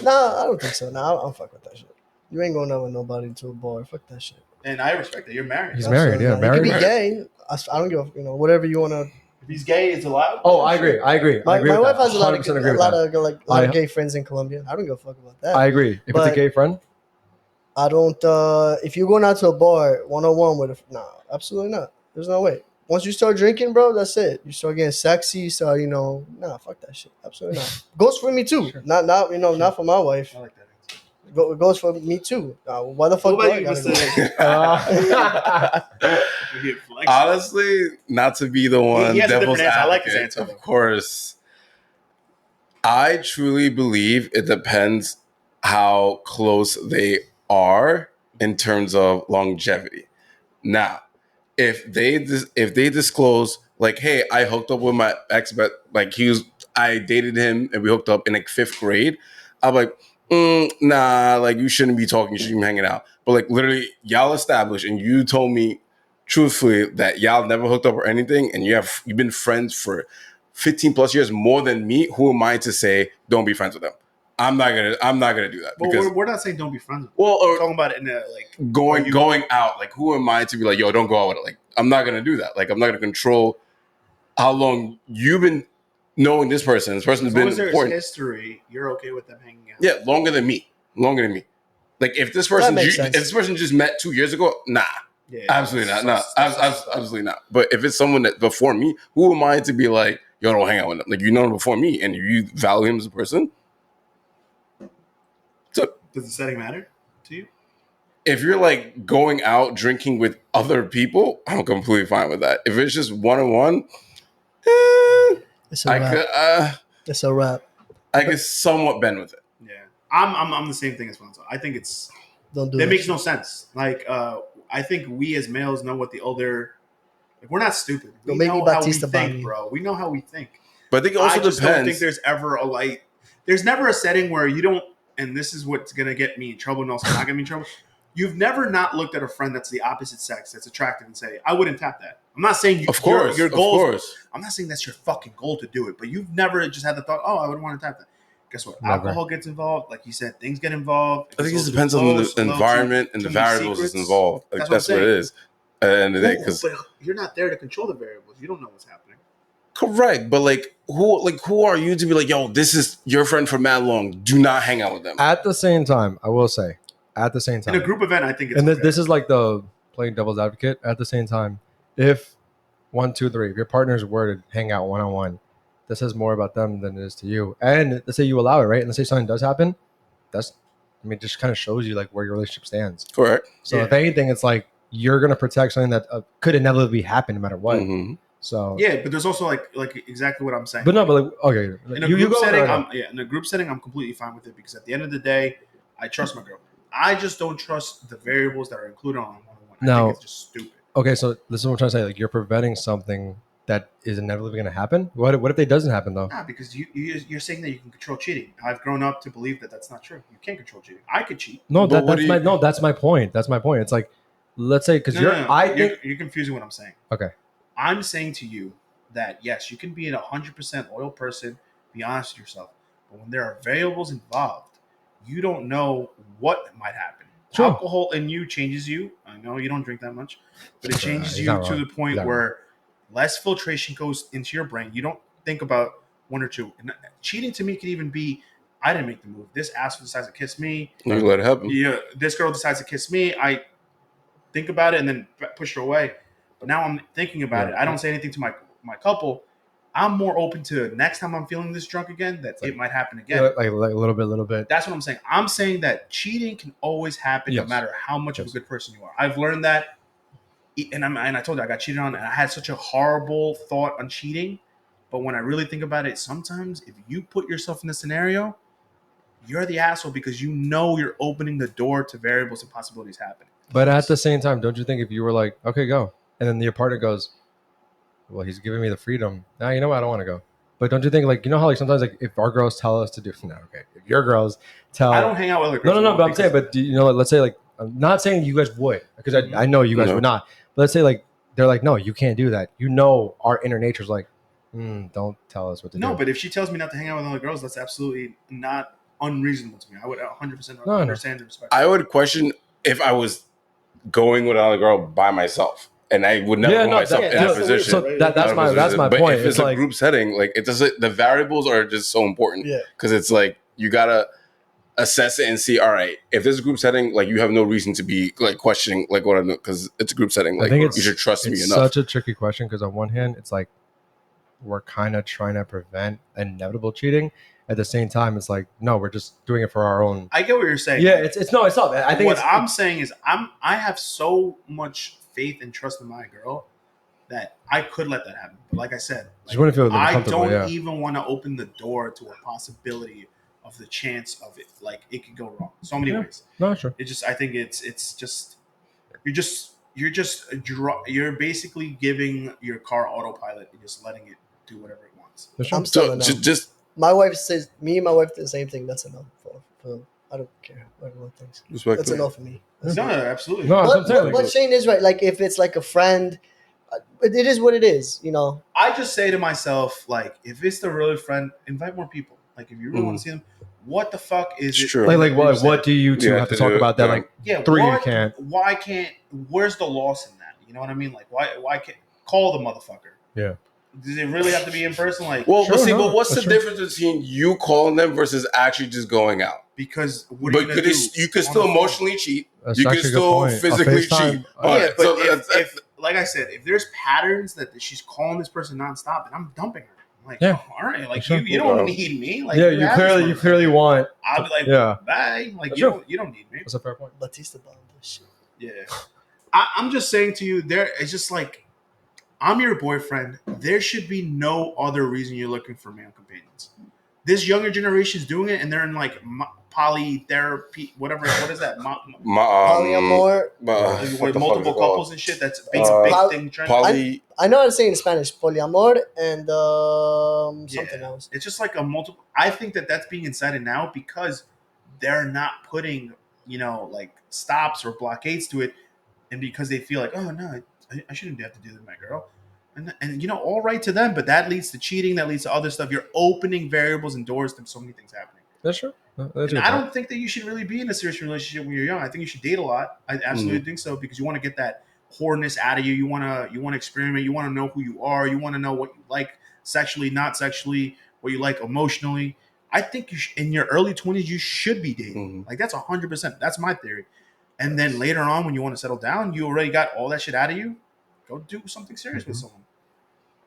Nah, I don't think so. Nah, I don't fuck with that shit. You ain't going out with nobody to a bar. Fuck that shit. And I respect that. You're married. He's married, yeah, He married. could be gay. I don't give a, whatever you want to. If he's gay, it's allowed. Oh, I agree. My wife has a lot 100% agree with that. of gay friends in Colombia. I don't give a fuck about that. I agree. If it's a But- gay friend, I don't. If you're going out to a bar 101 with nah, absolutely not. There's no way. Once you start drinking, bro, that's it. You start getting sexy. You start, nah, fuck that shit. Absolutely not. Goes for me too. Sure. Not for my wife. I like that. It goes for me too. Why the fuck? What do I about you, gotta go? Mr. We're here flexing. Honestly, not to be the one He has a devil's different answer. I like advocate, his answer, though. of course. I truly believe it depends how close they are in terms of longevity. Now, if they disclose like, hey, I hooked up with my ex, but like I dated him and we hooked up in like 5th grade, I'm like, nah, like you shouldn't be talking, you shouldn't be hanging out. But like literally, y'all established and you told me truthfully that y'all never hooked up or anything, and you've been friends for 15 plus years more than me. Who am I to say don't be friends with them? I'm not gonna do that But because we're not saying don't be friends with them. well, We're or talking about it in a like going out. Like, who am I to be like, yo, don't go out with it? Like, I'm not gonna do that. Like, I'm not gonna control how long you've been knowing this person. This person's as long been as there's important. history, you're okay with them hanging out. Yeah, longer than me. Like, if this person just met 2 years ago, nah, Yeah, absolutely not. No, absolutely not. But if it's someone that before me, who am I to be like, yo, don't hang out with them? Like, you know him before me, and you value him as a person. So, Does the setting matter to you? if you're like going out drinking with other people, I'm completely fine with that. If it's just one-on-one, It's a wrap. It's a wrap. I could somewhat bend with it. Yeah, I'm the same thing as Fonzo. I think Don't do that that makes shit. no sense. Like, I think we as males know what the older. Like, we're not stupid. We Don't make me know how we Batista think, Bobby. bro. We know how we think. But I think it also I just don't think depends. there's ever a light. There's never a setting where you don't. And this is what's gonna get me in trouble, and also not get me in trouble. You've never not looked at a friend that's the opposite sex that's attractive and say, "I wouldn't tap that." I'm not saying you. Of course, your goals. of course. I'm not saying that's your fucking goal to do it, but you've never just had the thought, "Oh, I would want to tap that." Guess what? Never. Alcohol gets involved, like you said. Things get involved. I think it If it's depends a on little the too close, a little environment too- and the too many variables that's secrets. involved. Like, That's that's what what I'm it is. At the end of the day, Well, because but you're not there to control the variables. You don't know what's happening. correct. But who are you to be like, yo, this is your friend for mad long. Do not hang out with them. at the same time, I will say, at the same In time, a group event, I think it's and okay. this is like the playing devil's advocate. At the same time, if 1, 2, 3, if your partners were to hang out one-on-one, this says more about them than it is to you. And let's say you allow it, right? And let's say something does happen, just kind of shows you like where your relationship stands. Correct. So Yeah. if anything, it's like you're gonna protect something that could inevitably happen no matter what. Mhm. So Yeah, but there's also like exactly what I'm saying. but no, but like okay, in a you group go setting, there. in a group setting, I'm completely fine with it because at the end of the day, I trust my girl. I just don't trust the variables that are included on one-on-one. I No. think it's just stupid. Okay, so this is what I'm trying to say. Like you're preventing something that is inevitably going to happen. What if it doesn't happen though? Nah, because you're saying that you can control cheating. I've grown up to believe that that's not true. You can't control cheating. I could cheat. No, But what that's do my you- no. That's my point. That's my point. It's like, let's say because You're confusing what I'm saying. Okay. I'm saying to you that yes, you can be an 100% loyal person. Be honest with yourself, but when there are variables involved, you don't know what might happen. Sure. Alcohol in you changes you. I know you don't drink that much, but it changes he's you not to wrong. the point He's not where less filtration goes into your brain. You don't think about one or two. And cheating to me could even be, I didn't make the move. This asshole decides to kiss me. You let it happen. Yeah, this girl decides to kiss me. I think about it and then push her away. But now I'm thinking about it. I don't say anything to my couple. I'm more open to next time I'm feeling this drunk again that it might happen again. like a little bit. That's what I'm saying. I'm saying that cheating can always happen no Yes. matter how much of a Yes. good person you are. I've learned that, and I told you I got cheated on, and I had such a horrible thought on cheating. But when I really think about it, sometimes if you put yourself in the scenario, you're the asshole because you know you're opening the door to variables and possibilities happening. But at the same time, don't you think if you were like, okay, go, and then your partner goes, well, he's giving me the freedom. Now, you know what? I don't want to go. But don't you think, like, you know how, like, sometimes, like, if our girls tell us to do, no, okay, if your girls tell, I don't hang out with other no, girls. but I'm saying, but do you know, like, let's say, like, I'm not saying you guys would, because I know you guys No. would not. But let's say, like, they're like, no, you can't do that. You know, our inner nature's like, don't tell us what to do. No, but if she tells me not to hang out with other girls, that's absolutely not unreasonable to me. I would 100% No. understand and respect. I would question if I was going with another girl by myself, and I would never put myself in that that's the weird position. part, right? That's my But point. if it's a group setting, like it doesn't, the variables are just so important. Yeah. Because it's like you gotta assess it and see. All right, if there's a group setting, like you have no reason to be like questioning like what I'm doing because it's a group setting. Like I think you should trust me it's enough. such a tricky question because on one hand, it's like we're kind of trying to prevent inevitable cheating. At the same time, it's like no, we're just doing it for our own. I get what you're saying. Yeah, it's not. I think what I'm saying is I have so much faith and trust in my girl that I could let that happen. But like I said, just want to feel I comfortable. don't Yeah. even want to open the door to a possibility of the chance of it. Like it could go wrong so many ways. No, sure. It just I think it's just you're basically giving your car autopilot and just letting it do whatever it wants. Sure. I'm still So a no. just My wife says, me and my wife do the same thing. That's a no for I don't care what everyone thinks. respect. That's a no for me. No, absolutely. No, But, but Shane is right. Like if it's like a friend, it is what it is. You know. I just say to myself, like, if it's the really friend, invite more people. Like, if you really want to see them, what the fuck is It's it? true. like what do you two have to talk about that? Yeah. Like Yeah, three why, you can't. Why can't? Where's the loss in that? You know what I mean? Like, why can't call the motherfucker? Yeah. Does it really have to be in person? Like, Well, Sure, but see, no, but what's the that's true. difference between you calling them versus actually just going out? because what are you But gonna do? you could on still the phone? emotionally cheat. That's You can actually a good still point. A physically FaceTime, cheat. Yeah, but So if like I said, if there's patterns that she's calling this person nonstop, then I'm dumping her. I'm like, Yeah. oh, all right, like Sure. you don't need me. Like, yeah, you you have this clearly motherfucker. want. I'll be like, Yeah. bye. Like That's you true. don't need me. That's a fair point. Batista bombed this shit. Yeah. I'm just saying to you, it's just like I'm your boyfriend. There should be no other reason you're looking for male companions. This younger generation is doing it, and they're in like polytherapy, whatever. What is that? Polyamor. With multiple couples and shit. That's a big thing. Poly. I know how to say it in Spanish. Polyamor and something Yeah. else. It's just like a multiple. I think that's being incited now because they're not putting, like stops or blockades to it, and because they feel like, oh no, I shouldn't have to do that with my girl, and all right to them, but that leads to cheating, that leads to other stuff. You're opening variables and doors to so many things happening. That's true. And I don't think that you should really be in a serious relationship when you're young. I think you should date a lot. I absolutely think so because you want to get that whoreness out of you. You want to experiment. You want to know who you are. You want to know what you like sexually, not sexually, what you like emotionally. I think in your early 20s you should be dating. Like that's 100%. That's my theory. And then later on, when you want to settle down, you already got all that shit out of you. Go do something serious with someone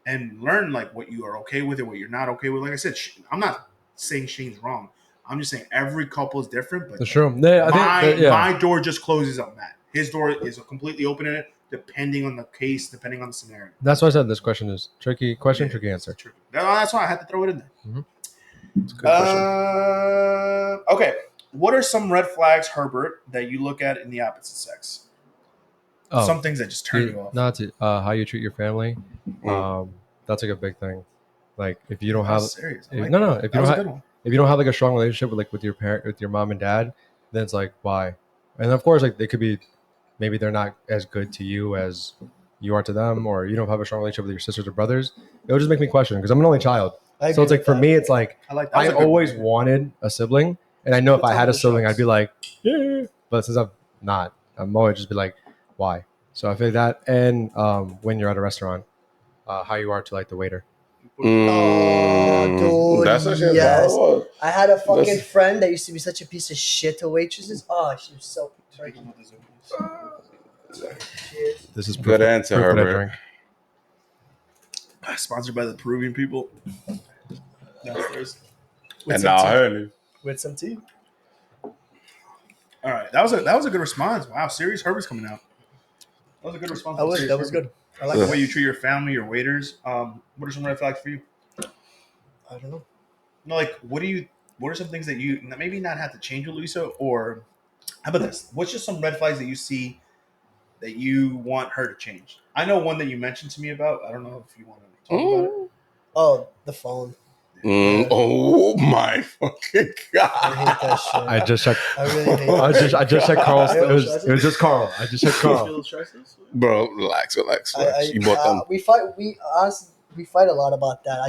and learn like what you are okay with and what you're not okay with. Like I said, I'm not saying Shane's wrong. I'm just saying every couple is different. But That's true. Yeah, my door just closes on that. His door is completely open in it, depending on the case, depending on the scenario. That's why I said this question is tricky. Tricky answer. Tricky. That's why I had to throw it in there. Mm-hmm. It's a good question. Okay. What are some red flags, Herbert, that you look at in the opposite sex? Oh, Some things that just turn you off. Not to how you treat your family. That's like a big thing. Like if you don't have serious. if you don't have if you don't have like a strong relationship with your parent, with your mom and dad, then it's like why? And of course, like they could be, maybe they're not as good to you as you are to them, or you don't have a strong relationship with your sisters or brothers. It would just make me question because I'm an only child. So it's like for me, it's like I always wanted a sibling, and I know if I had a sibling, I'd be like, yeah. But since I'm always just be like, why? So I feel like that, and when you're at a restaurant, how you are to like the waiter. Oh, dude, That's actually yes. a valid one. I had a fucking friend that used to be such a piece of shit to waitresses. Oh, she was so. Sorry. This is Good answer, proof that I Herbert. drink. Sponsored by the Peruvian people. Downstairs. And now Hurley. With some tea. All right, that was a good response. Wow, serious Herbert's coming out. That was a good response. That was good. I like the way you treat your family, your waiters. What are some red flags for you? I don't know. No, like what are some things that you maybe not have to change with Lisa, or how about this? What's just some red flags that you see that you want her to change? I know one that you mentioned to me about. I don't know if you want to talk about it. Oh, the phone. Oh my fucking god! I hate that shit. I just checked. I really hate that. I just said Carl. Yeah, It was just Carl. I just said Carl. Feel stresses? Bro, relax. You bought them. We fight. We fight a lot about that.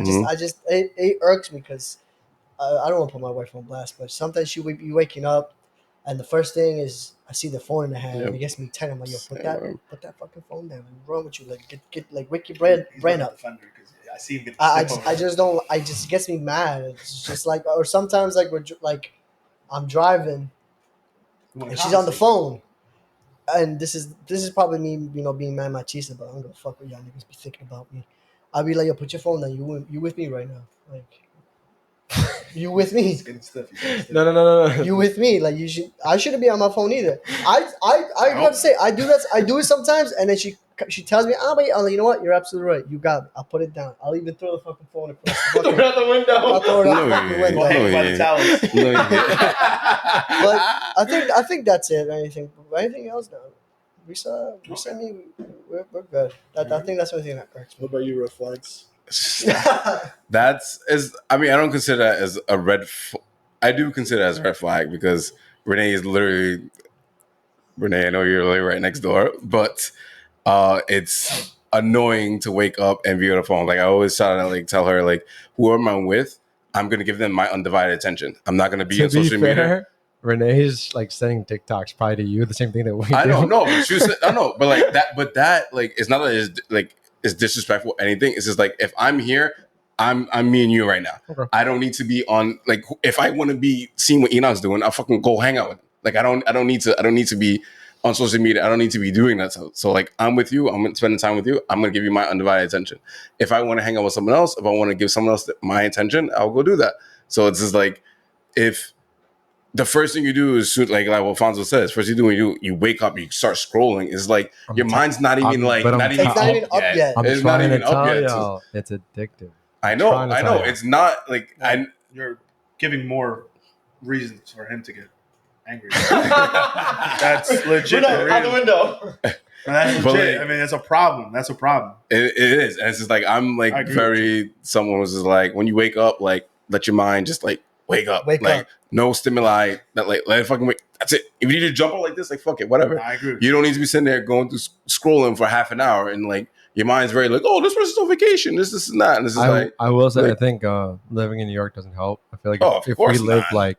It irks me because I don't want to put my wife on blast, but sometimes she would be waking up, and the first thing is I see the phone in the hand, and it gets me tense. I'm like, yo, put that fucking phone down. What's wrong with you? Like, get like wake your brain up. Defender, 'cause I see him get the I stiff just, over I it. just don't. I just gets me mad. It's just like, or sometimes like I'm driving You wanna and she's on the conversate. phone, and this is probably me, being mad machista, but I'm gonna fuck with y'all niggas be thinking about me. I'll be like, yo, put your phone down. You with me right now? Like, you with me? He's getting stiff. He's getting stiff. No. You with me? Like, you should. I shouldn't be on my phone either. I have to say I do that. I do it sometimes, and then she tells me, "Ah, wait, I'm like, you know what? You're absolutely right. You got it. I'll put it down. I'll even throw the fucking phone across the fucking, out the window. I'll throw it out the No, fucking yeah. window. Well, hang by the towels. But I think that's it. Anything else? No. Risa, me, we're good. I think that's the only thing that hurts me. What about you, red flags? I mean, I don't consider that as a I do consider that as a red flag because Renee, I know you're literally right next door, but it's annoying to wake up and be on the phone. Like I always try to like tell her like whoever I'm with, I'm gonna give them my undivided attention. I'm not gonna be To on be social media. fair, Renee's like sending TikToks probably to you, the same thing that we I do. don't know, but I know, but like that, like it's not that it's disrespectful or anything. It's just like if I'm here, I'm me and you right now. Okay. I don't need to be on like if I want to be seeing what Enoch's doing, I'll fucking go hang out with him. Like I don't need to be on social media. I don't need to be doing that. So like I'm with you, I'm spending time with you. I'm gonna give you my undivided attention. If I want to hang out with someone else, if I want to give someone else my attention, I'll go do that. So it's just like if the first thing you do is like what Fonzo says. First you do when you wake up, you start scrolling. It's like your mind's not even but I'm It's not even up yet. I'm It's trying not even to up tell yet. y'all, it's addictive. I know. trying to tell you. It's not like You're giving more reasons for him to get angry. That's legit. Out the window. That's But, legit. like- I mean, that's a problem. That's a problem. it is. And it's just like I'm like I agree very someone was just like when you wake up, like let your mind just like wake up. Wake like up. no stimuli. That like let it fucking wake. That's it. If you need to jump up like this, like fuck it, whatever. I agree. You don't need to be sitting there going through scrolling for half an hour and like your mind's very like, oh, this person's on vacation. This and that. And this is like I will say, like- I think living in New York doesn't help. I feel like Oh, if of we course lived not. like,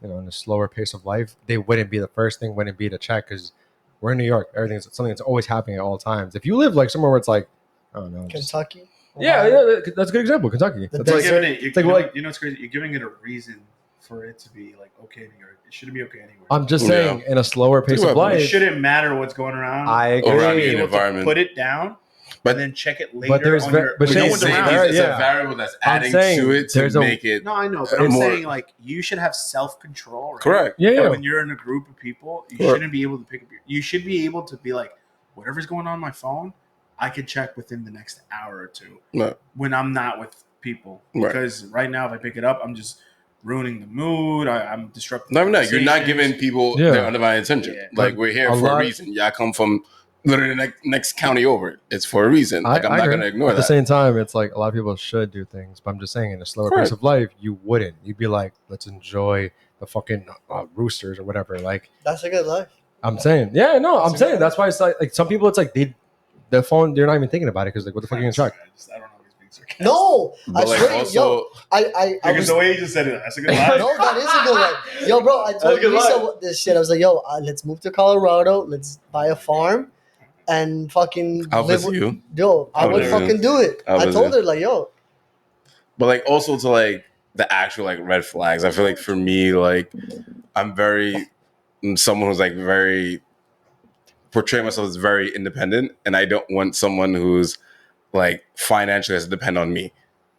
in a slower pace of life, they wouldn't be the first thing, wouldn't be to check because we're in New York. Everything's something that's always happening at all times. If you live like somewhere where it's like, I don't know. Kentucky. Yeah, that's a good example. Kentucky. The It's like, You're giving it, it's like, you know what's crazy? You're giving it a reason for it to be like okay in New York. It shouldn't be okay anywhere. I'm just Yeah. saying, in a slower pace of Well, It life, shouldn't matter what's going around. I Or You I should be mean, agree. able environment. to put it down, But- and then check it later. there's on ver- your, but when no Shane, one's it's around. very- it's yeah. a variable that's I'm adding saying to it to there's a- make it No, I know, but I'm more- saying like you should have self control. Right? correct. Yeah, But yeah. when you're in a group of people, you Correct. shouldn't be able to pick up you should be able to be like, whatever's going on my phone, I could check within the next hour or two No. when I'm not with people. Right. Because right now, if I pick it up, I'm just ruining the mood. I'm disrupting. No, you're not conversations. giving people Yeah. their undivided attention. Yeah. Like But we're here a for a lot- reason. Y'all come from literally the next county over. It's for a reason. Like I'm I not agree. gonna ignore At the that. same time, it's like a lot of people should do things, but I'm just saying, in a slower Correct. pace of life, you wouldn't. You'd be like, let's enjoy the fucking roosters or whatever. Like That's a good life. I'm saying, yeah, no, I'm That's a saying good that's why it's like some people, it's like the phone, they're not even thinking about it because like, what the fuck are you gonna check? I don't know if he's being sarcastic. No, I But like swear, also, yo, I Because was, the way you just said it, that's a good line. no, that is a good life. Yo, bro, I That's told a good Lisa this shit. I was like, yo, let's move to Colorado. Let's buy a farm and fucking I'll live visit with you. Yo, I I'll would visit you. fucking do it. I'll I visit told you. her, like, yo, But like also to like the actual like red flags. I feel like for me, like I'm someone who's like very portray myself as very independent, and I don't want someone who's like financially has to depend on me.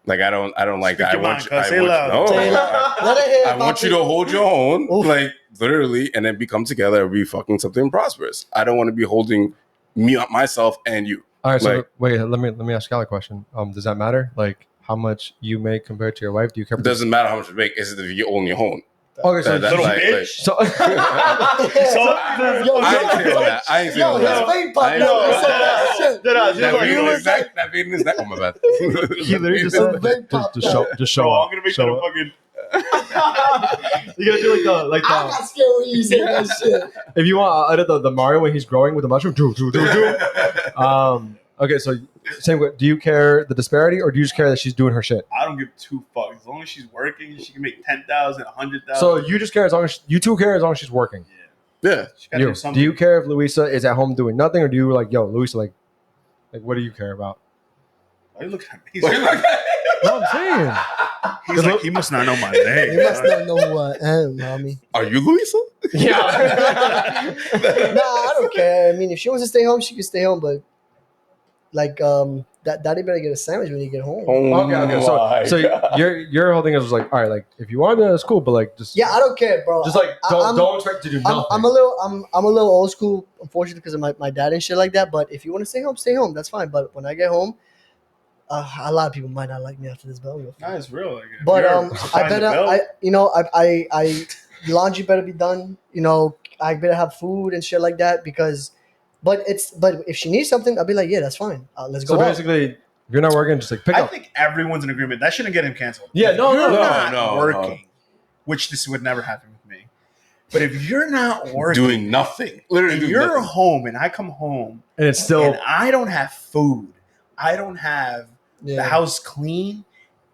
Like I don't like that. Speak your I want mind, cuz. Say no, loud. Say loud. Let her hear I want you to hold your own, Oof. like literally, and then we come together and be fucking something prosperous. I don't want to be holding me up myself and you. All right, so Like- wait, let me ask y'all a question. Does that matter? Like how much you make compared to your wife? Do you care? It doesn't matter how much you make. Is it if you own your home? Okay, so That's Little like- bitch. so Yo, I ain't saying that. I ain't saying Yo, his that. vape pop. I Yo, ain't- he said that shit. That He beat in was his neck. like- That beat in his neck. Oh my bad. he literally just The said, vape pop just show Bro, up. I'm gonna make that show a up. fucking. You gotta do like I got scared when you said that shit. if you want, I did the Mario when he's growing with the mushroom. Okay, so same. Do you care the disparity, or do you just care that she's doing her shit? I don't give two fucks. As long as she's working, she can make 10,000, 100,000. So you just care as long as you two care as long as she's working. Yeah. She gotta do Do something. you care if Luisa is at home doing nothing, or do you like, yo, Luisa, like what do you care about? Why you looking at me? No, I'm saying. He's like, he must not know my You name. must not know who I am, mommy. Are you Luisa? Yeah. Nah, I don't care. I mean, if she wants to stay home, she can stay home. But like, daddy better get a sandwich when you get home. Okay. So your whole thing is like, all right, like if you want to, it's cool, but like just Yeah, I don't care, bro. just like I'm- don't expect to do nothing. I'm a little old school, unfortunately, because of my dad and shit like that. But if you want to stay home, that's fine. But when I get home, a lot of people might not like me after this bell. Nah, it's real. Like, if But you're I supplying the better, bill, I laundry better be done. I better have food and shit like that because. But if she needs something, I'll be like, yeah, that's fine. Let's go. So out. basically, if you're not working, just like pick I up. think everyone's in agreement. That shouldn't get him canceled. Yeah, If no, you're no, not no. working, which this would never happen with me. But if you're not working, Doing nothing. Literally and doing you're nothing. home, and I come home, And it's still and I don't have food, I don't have Yeah. the house clean,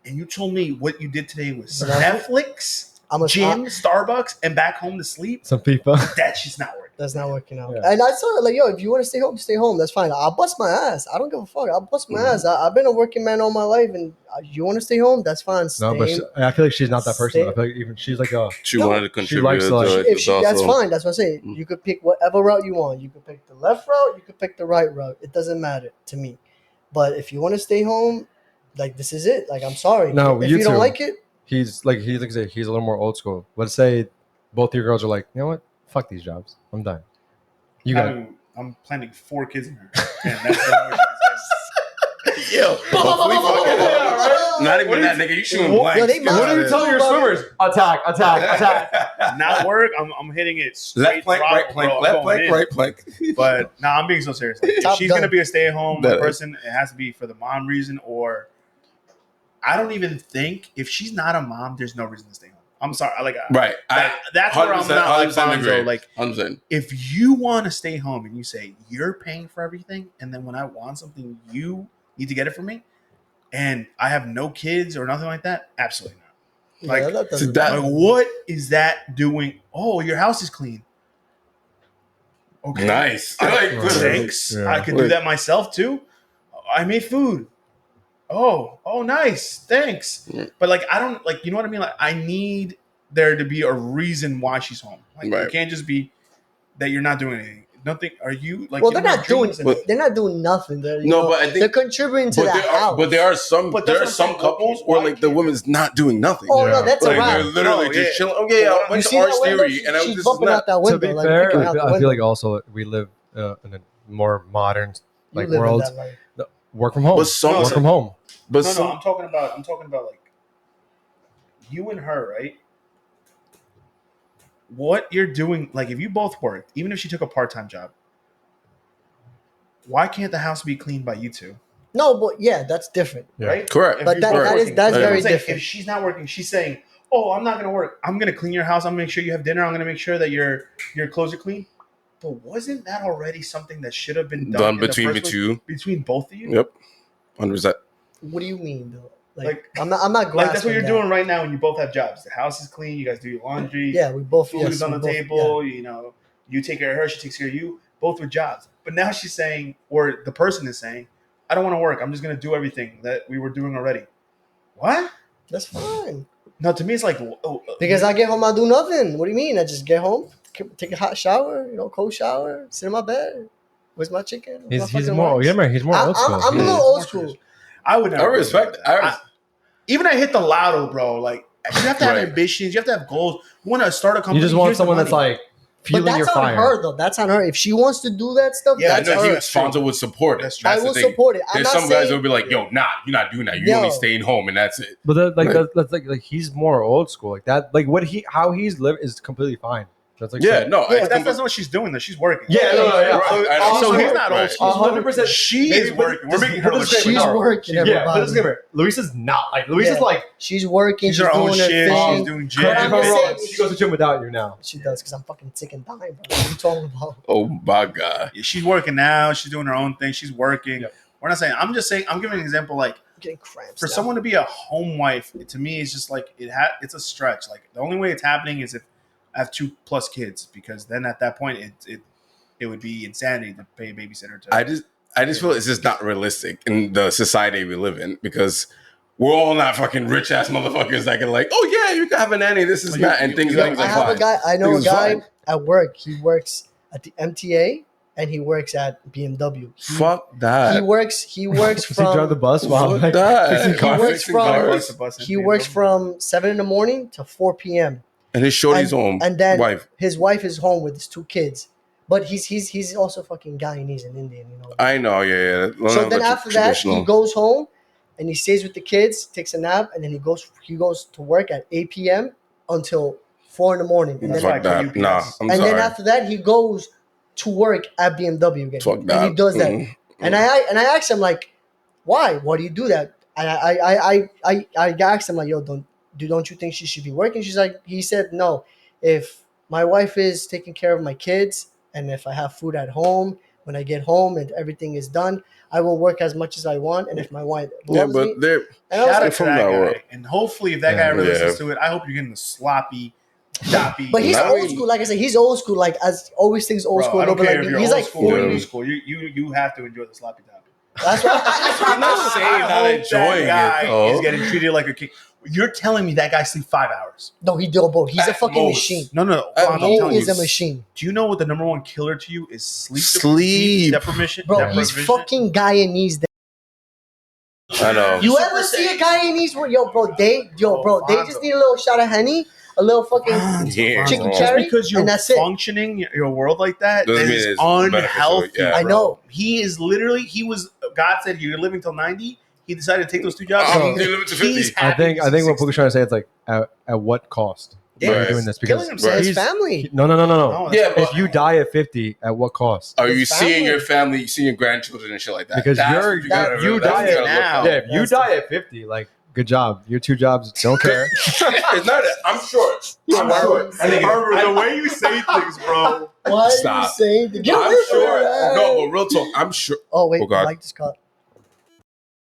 and you told me what you did today was But I- Netflix, I'm a gym, Starbucks, and back home to sleep. some people. That's just not working. That's not working out. Yeah. And I told her, like, yo, if you want to stay home, that's fine. I'll bust my ass. I don't give a fuck. I'll bust my ass. I've been a working man all my life, and you want to stay home, that's fine. No, but I feel like she's not that person. Stay- I feel like even she's like a She No. wanted to contribute likes to, like- to it. if she, that's also- fine. That's what I'm saying. Mm. You could pick whatever route you want. You could pick the left route. You could pick the right route. It doesn't matter to me. But if you want to stay home, like this is it. Like I'm sorry. No, if you you don't too. like it, he's like he's a little more old school. Let's say both your girls are like, you know what? Fuck these jobs. I'm done. You got I'm planning 4 kids in her, and that's the only way she can say. Yo, hopefully fucking not even that nigga. You shooting What- blanks. Yo, they Get must- out what of are you there. telling your swimmers? Attack. Not work. I'm hitting it straight. Left plank, throttle, right plank, bro. I'm left going plank, in. right plank. But I'm being so serious. Like, if Top she's gun. gonna be a stay-at-home That is. person, it has to be for the mom reason, or I don't even think if she's not a mom, there's no reason to stay home. I'm sorry. Right. That's where I'm 100% not like 100% Bonzo. agree. Like, 100%. if you want to stay home and you say you're paying for everything, and then when I want something, you need to get it for me, and I have no kids or nothing like that, absolutely not. Like, yeah, that doesn't. that- Like, what is that doing? Oh, your house is clean. Okay. Nice. I, Like, Right. literally. thanks. Yeah. I can do that myself too. I made food. Oh, nice. Thanks. Yeah. But like, I don't like, you know what I mean? Like, I need there to be a reason why she's home. Like, Right. it can't just be that you're not doing anything. Nothing. Are you like? Well, you they're don't not have doing. dreams and- But- They're not doing nothing. They're, you No, know, but I think- they're contributing to that house. But there are some But there are that's some what I'm saying. couples Okay, where why like the can't- woman's not doing nothing. Oh Yeah. no, that's Like a they're wrap. literally No, just yeah. chilling. Okay, I You went see to that Arch window? Theory and I was She's just bumping not. out that To window. be like, fair, peeking out the I feel window. like also we live in a more modern You like live in world. that life. Work from home. But some- work from home. But No, some, I'm talking about like you and her, right? What you're doing, like if you both worked, even if she took a part-time job, why can't the house be cleaned by you two? No, but yeah, that's different. Yeah. Right? correct. If But you're that- both that is- working. that's Like, I'm very saying, different. If she's not working, she's saying, "Oh, I'm not going to work. I'm going to clean your house. I'm going to make sure you have dinner. I'm going to make sure that your clothes are clean." But wasn't that already something that should have been done Done in the between the first place? two. Between both of you? Yep. 100%. What do you mean though? Like, Like- I'm not Like that's what grasping you're that. doing right now when you both have jobs. The house is clean. You guys do your laundry. Yeah, we both. Food yes, is on we the both- table. You know, you take care of her. She takes care of you. Both with jobs. But now she's saying, or the person is saying, "I don't want to work. I'm just going to do everything that we were doing already." What? Yeah, that's fine. No, to me it's like Because I get home, I do nothing. What do you mean? I just get home, take a hot shower, cold shower, sit in my bed. Where's my chicken? Where's He's my fucking more. rice? Yeah, man. He's more old school. I'm a He little is. old school. I would never. I respect. Even I hit the lotto, bro. Like you have to have Right. ambitions. You have to have goals. You want to start a company. You just want here's the someone that's money. like feeling But your that's on fire. her though. That's on her. If she wants to do that stuff, Yeah, I that's know her. Fonzo would support it. That's true. I That's will the thing. support it. I'm There's not some guys that saying will be like, "Yo, nah, you're not doing that. You Yo. only staying home, and that's it." But that, Right. that's like he's more old school. Like that, like how he's living is completely fine. That's like Yeah, no, Yeah, it's That's not what she's doing though. She's working. Yeah, yeah. Right, I know. So he's not old Right. school. 100%. She's working. We're making her look she's no. working. Yeah, but Everybody. disclaimer. Luisa's not. Like Luisa's Yeah. like. She's working. She's She's her own doing her shit. thing. She's doing gym. Correct me if I'm wrong, saying- she goes to gym without you now. She does because I'm fucking sick and dying, bro. What are you talking about? Oh my god. Yeah, she's working now. She's doing her own thing. She's working. Yep. We're not saying. I'm just saying. I'm giving an example. Like I'm getting cramps. for now. someone to be a home wife, to me, it's just like it's a stretch. Like the only way it's happening is if I have 2+ kids, because then at that point it would be insanity to pay a babysitter. I just feel it's just not realistic in the society we live in because we're all not fucking rich ass motherfuckers that can like, oh yeah, you can have a nanny, this is Well, that, and things Yo, things I are have fine. a guy. I know a Things are guy fine. at work. He works at the MTA and he works at BMW. Fuck that. He works. He works Does he drive the from. bus while Fuck like, that. fixing He cars? works Fixing from- cars. He works from 7 a.m. to 4 p.m. And his shorty's home. And then wife. his wife is home with his 2 kids. But he's also fucking Guyanese and Indian, you know. I know, yeah. So then after that, he goes home and he stays with the kids, takes a nap, and then he goes to work at 8 p.m. until 4 in the morning. And then, Fuck that. UPS. Nah, I'm and sorry. then after that, he goes to work at BMW again. Fuck and that. he does that. Mm. And I asked him like, why? Why do you do that? And I asked him like, yo, don't you think she should be working? He said no. If my wife is taking care of my kids, and if I have food at home, when I get home and everything is done, I will work as much as I want. And if my wife Yeah, loves me, but they're and I was Shout like, out to from that that guy. world. And hopefully, if that guy really Yeah. listens to it, I hope you're getting the sloppy, doppy. but he's Now old school. Like I said, he's old school. Like as always things old Bro, school. I don't But care like if you're he's old like school or 40. new school. You have to enjoy the sloppy doppy. That's what I'm not saying not I hope enjoying that it, guy though. is getting treated like a king. You're telling me that guy sleep 5 hours? No, he do both. He's a At fucking most. machine. No. At I'm He telling you. is a machine, Do you know what the number one killer to you is? Sleep. Deprivation. bro. He's fucking Guyanese. I know. You ever see a Guyanese? Bro, they just need a little shot of Henny, a little fucking Yeah, chicken bro. cherry, because you're and that's it. functioning your world like that Doesn't mean is it's beneficial, unhealthy. yeah. I know. He is literally. God said you're living till 90. He decided to take those 2 jobs. Oh, and they live to 50. he's I happy think to what 60. Puka's trying to say is like at what cost? Yeah, Why are you he's doing this? killing Because himself. His Right. family. no. No, that's Yeah, not- but- If you die at 50, at what cost? Are you His seeing family. your family, seeing your grandchildren and shit like that? Because That's you're- what you gotta- you that's what die you gotta look now. for. Yeah, if you That's die at 50, like good job. Your 2 jobs don't care. It's not that. I'm short. I'm why short. would you say Barbara, the way you say things, bro. Why are you Stop. saying? Get I'm away from short. that. No, but real talk. I'm sure. Oh wait, Oh, God. I like this cut.